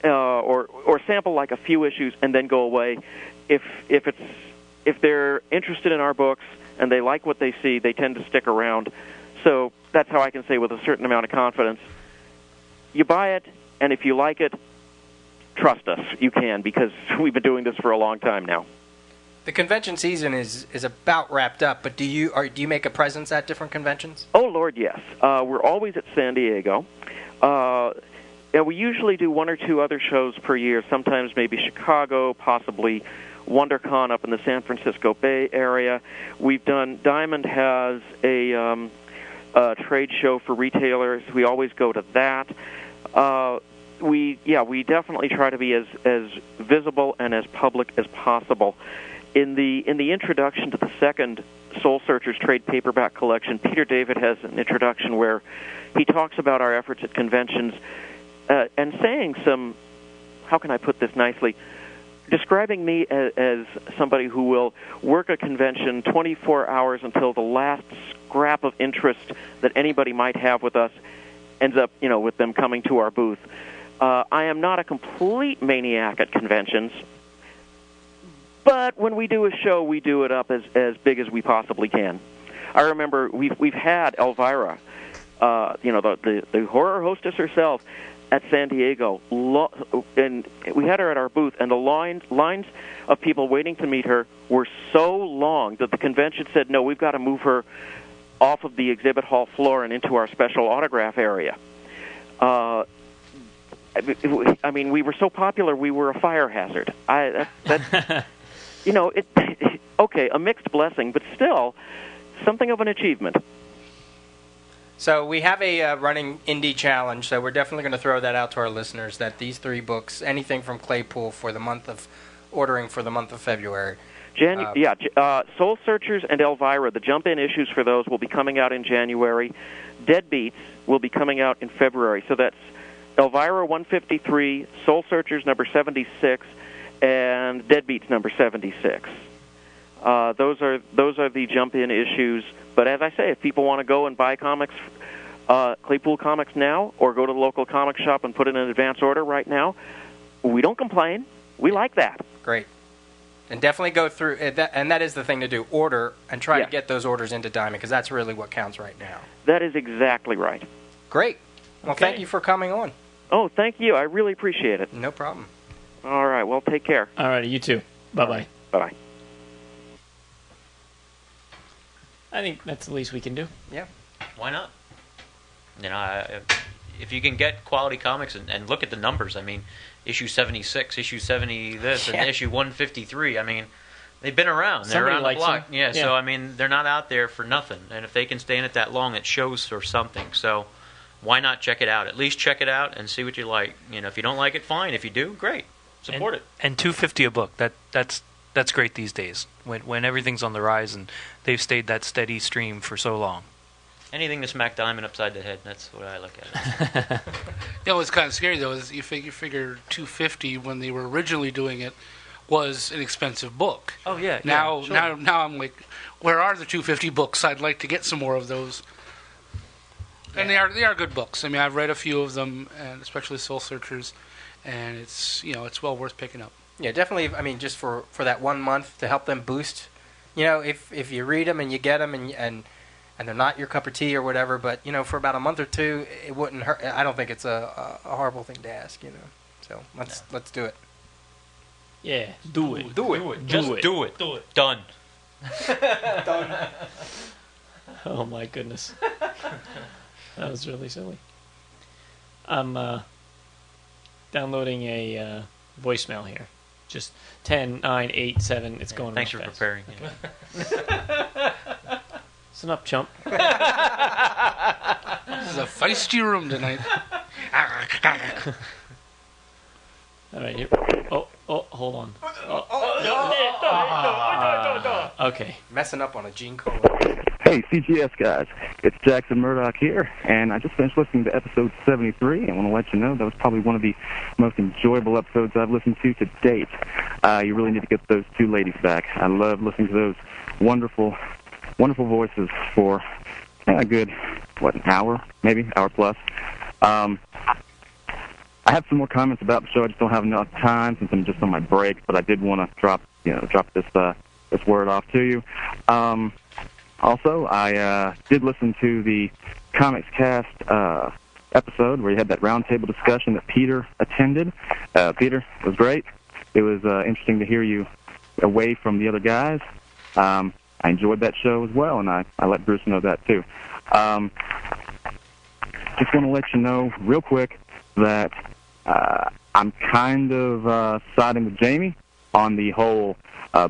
or sample like a few issues and then go away. If they're interested in our books and they like what they see, they tend to stick around. So that's how I can say with a certain amount of confidence, you buy it, and if you like it, trust us. You can, because we've been doing this for a long time now. The convention season is about wrapped up, but do you make a presence at different conventions? Oh, Lord, yes. We're always at San Diego. Yeah, we usually do one or two other shows per year, sometimes maybe Chicago, possibly WonderCon up in the San Francisco Bay Area. We've done, Diamond has a trade show for retailers. We always go to that. We definitely try to be as visible and as public as possible. In the introduction to the second Soul Searchers trade paperback collection, Peter David has an introduction where he talks about our efforts at conventions and saying some, how can I put this nicely, describing me as somebody who will work a convention 24 hours until the last scrap of interest that anybody might have with us ends up, with them coming to our booth. I am not a complete maniac at conventions, but when we do a show, we do it up as big as we possibly can. I remember we've had Elvira, the horror hostess herself, at San Diego, and we had her at our booth, and the lines of people waiting to meet her were so long that the convention said, no, we've got to move her off of the exhibit hall floor and into our special autograph area. I mean, we were so popular, we were a fire hazard. Okay, a mixed blessing, but still something of an achievement. So we have a running indie challenge, so we're definitely going to throw that out to our listeners, that these 3 books, anything from Claypool for the month of February. Soul Searchers and Elvira, the jump-in issues for those will be coming out in January. Deadbeats will be coming out in February. So that's Elvira 153, Soul Searchers number 76, and Deadbeats number 76. Those are the jump-in issues. But as I say, if people want to go and buy comics, Claypool Comics now, or go to the local comic shop and put in an advance order right now, we don't complain. We like that. Great. And definitely go through, and that is the thing to do, order, and try to get those orders into Diamond, because that's really what counts right now. That is exactly right. Great. Well, thank you for coming on. Oh, thank you. I really appreciate it. No problem. All right. Well, take care. All right. You too. Bye-bye. Right. Bye-bye. I think that's the least we can do. Yeah. Why not? If you can get quality comics and look at the numbers, I mean, issue 76, issue 70 this, and issue 153, I mean, they've been around. They're around the block. Yeah, so, I mean, they're not out there for nothing. And if they can stay in it that long, it shows for something. So why not check it out? At least check it out and see what you like. If you don't like it, fine. If you do, great. Support it. And $2.50 a book. That's great these days when everything's on the rise and they've stayed that steady stream for so long. Anything to smack Diamond upside the head, that's what I look at. What's kind of scary though is you figure $2.50 when they were originally doing it was an expensive book. Oh yeah. Now sure. now I'm like, where are the $2.50 books? I'd like to get some more of those. Yeah. And they are good books. I mean, I've read a few of them, and especially Soul Searchers, and it's well worth picking up. Yeah, definitely. I mean, just for that 1 month to help them boost. If you read them and you get them and they're not your cup of tea or whatever, but for about a month or two, it wouldn't hurt. I don't think it's a horrible thing to ask. So let's do it. Yeah, do it. Do it. Just do it. Done. Done. Oh my goodness, that was really silly. I'm downloading a voicemail here. Just 10, 9, 8, 7. It's going. Thanks for fast. preparing. Listen up, chump. This is a feisty room tonight. All right. Here. Oh, hold on. Okay. Messing up on a Gene Colan. Hey, CGS guys. It's Jackson Murdoch here, and I just finished listening to episode 73. I want to let you know that was probably one of the most enjoyable episodes I've listened to date. You really need to get those 2 ladies back. I love listening to those wonderful voices for a good, an hour, maybe, hour plus. I I have some more comments about the show. I just don't have enough time since I'm just on my break, but I did want to drop this word off to you. Also, I did listen to the Comics Cast episode where you had that roundtable discussion that Peter attended. Peter, it was great. It was interesting to hear you away from the other guys. I enjoyed that show as well, and I let Bruce know that too. Just want to let you know real quick that I'm kind of siding with Jamie on the whole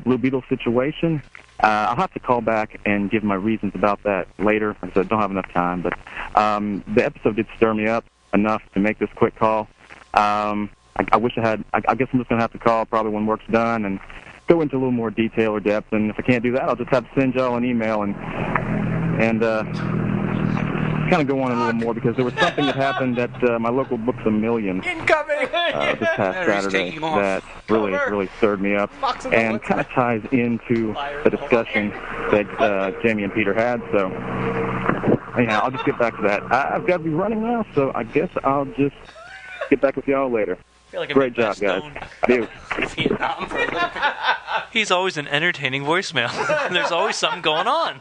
Blue Beetle situation. I'll have to call back and give my reasons about that later. I said I don't have enough time, but the episode did stir me up enough to make this quick call. I wish I had. I guess I'm just going to have to call probably when work's done and go into a little more detail or depth. And if I can't do that, I'll just have to send y'all an email and kind of go on a little more, because there was something that happened at my local Books A Million this past Saturday that really stirred me up and kind of ties into the discussion that Jamie and Peter had. So anyhow, I'll just get back to that. I've got to be running now, so I guess I'll just get back with y'all later. Great job, guys. Adieu. He's always an entertaining voicemail. There's always something going on.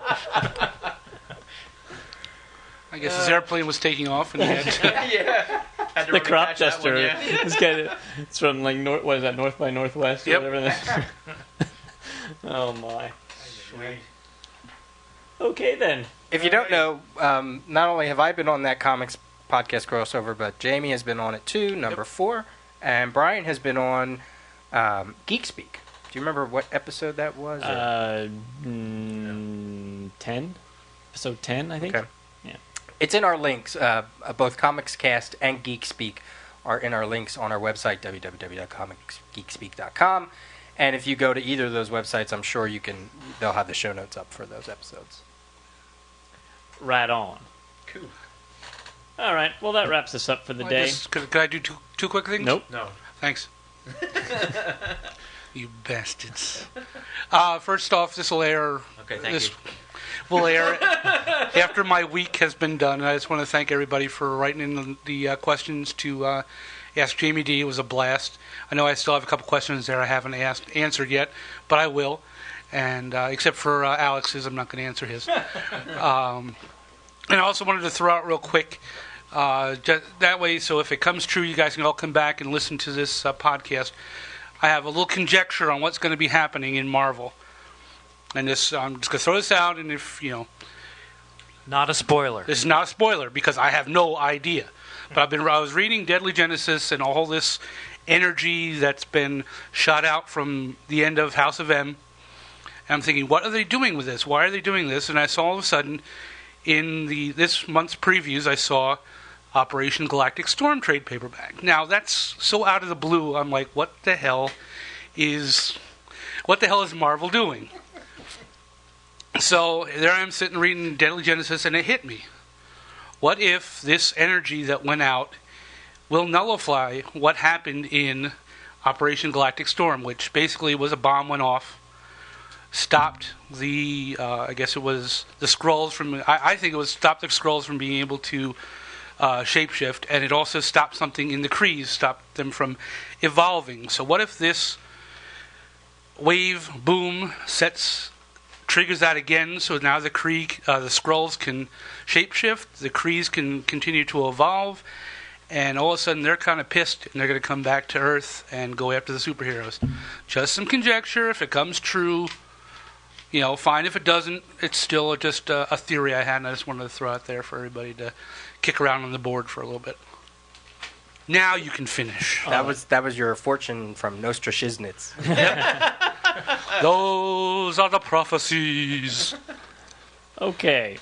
I guess his airplane was taking off, and he had to The crop duster. It's from like what is that, North by Northwest or whatever that. Oh my. Sweet. Okay then. If you don't know, not only have I been on that comics podcast crossover, but Jamie has been on it too, number 4, and Brian has been on Geek Speak. Do you remember what episode that was? 10. Episode 10, I think. Okay. It's in our links. Both Comics Cast and Geek Speak are in our links on our website, www.comicsgeekspeak.com. And if you go to either of those websites, I'm sure they'll have the show notes up for those episodes. Right on. Cool. All right. Well, that wraps us up for the day. Could I do two quick things? Nope. No. Thanks. You bastards. First off, this will air. Okay, thank you. Will air after my week has been done. I just want to thank everybody for writing in the questions to ask Jamie D. It was a blast. I know I still have a couple questions there I haven't answered yet, but I will. And except for Alex's, I'm not going to answer his. And I also wanted to throw out real quick, that way, so if it comes true, you guys can all come back and listen to this podcast. I have a little conjecture on what's going to be happening in Marvel. And this, I'm just going to throw this out, and if, Not a spoiler. This is not a spoiler, because I have no idea. But I was reading Deadly Genesis and all this energy that's been shot out from the end of House of M. And I'm thinking, what are they doing with this? Why are they doing this? And I saw all of a sudden, in this month's previews, I saw Operation Galactic Storm trade paperback. Now, that's so out of the blue, I'm like, what the hell is Marvel doing? So there I am sitting reading Deadly Genesis, and it hit me. What if this energy that went out will nullify what happened in Operation Galactic Storm, which basically was a bomb went off, stopped the, I guess it was the Skrulls from, I think it was stopped the Skrulls from being able to shapeshift, and it also stopped something in the Krees, stopped them from evolving. So what if this wave boom triggers that again, so now the Skrulls can shapeshift, the Krees can continue to evolve, and all of a sudden they're kind of pissed, and they're going to come back to Earth and go after the superheroes. Just some conjecture. If it comes true, fine. If it doesn't, it's still just a theory I had, and I just wanted to throw out there for everybody to kick around on the board for a little bit. Now you can finish. That was your fortune from Nostra Shiznitz. Those are the prophecies. Okay.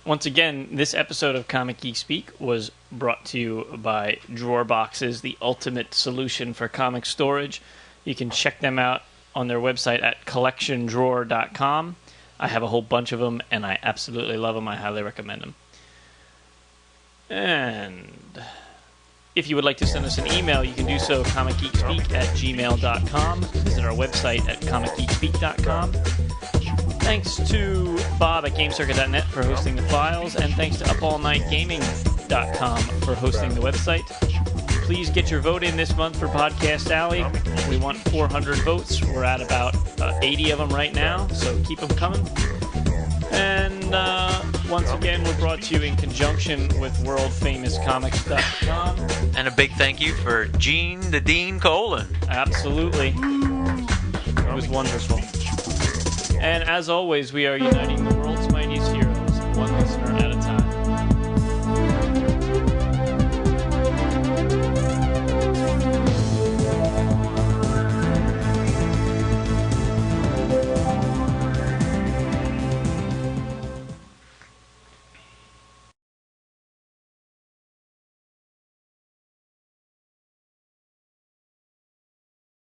Once again, this episode of Comic Geek Speak was brought to you by Drawer Boxes, the ultimate solution for comic storage. You can check them out on their website at collectiondrawer.com. I have a whole bunch of them, and I absolutely love them. I highly recommend them. And if you would like to send us an email, you can do so comicgeekspeak@gmail.com. Visit our website at comicgeekspeak.com. Thanks to Bob at GameCircuit.net for hosting the files, and thanks to UpAllNightGaming.com for hosting the website. Please get your vote in this month for Podcast Alley. We want 400 votes. We're at about 80 of them right now, so keep them coming. And once again, we're brought to you in conjunction with worldfamouscomics.com. And a big thank you for Gene the Dean Colan. Absolutely. It was wonderful. And as always, we are uniting the world.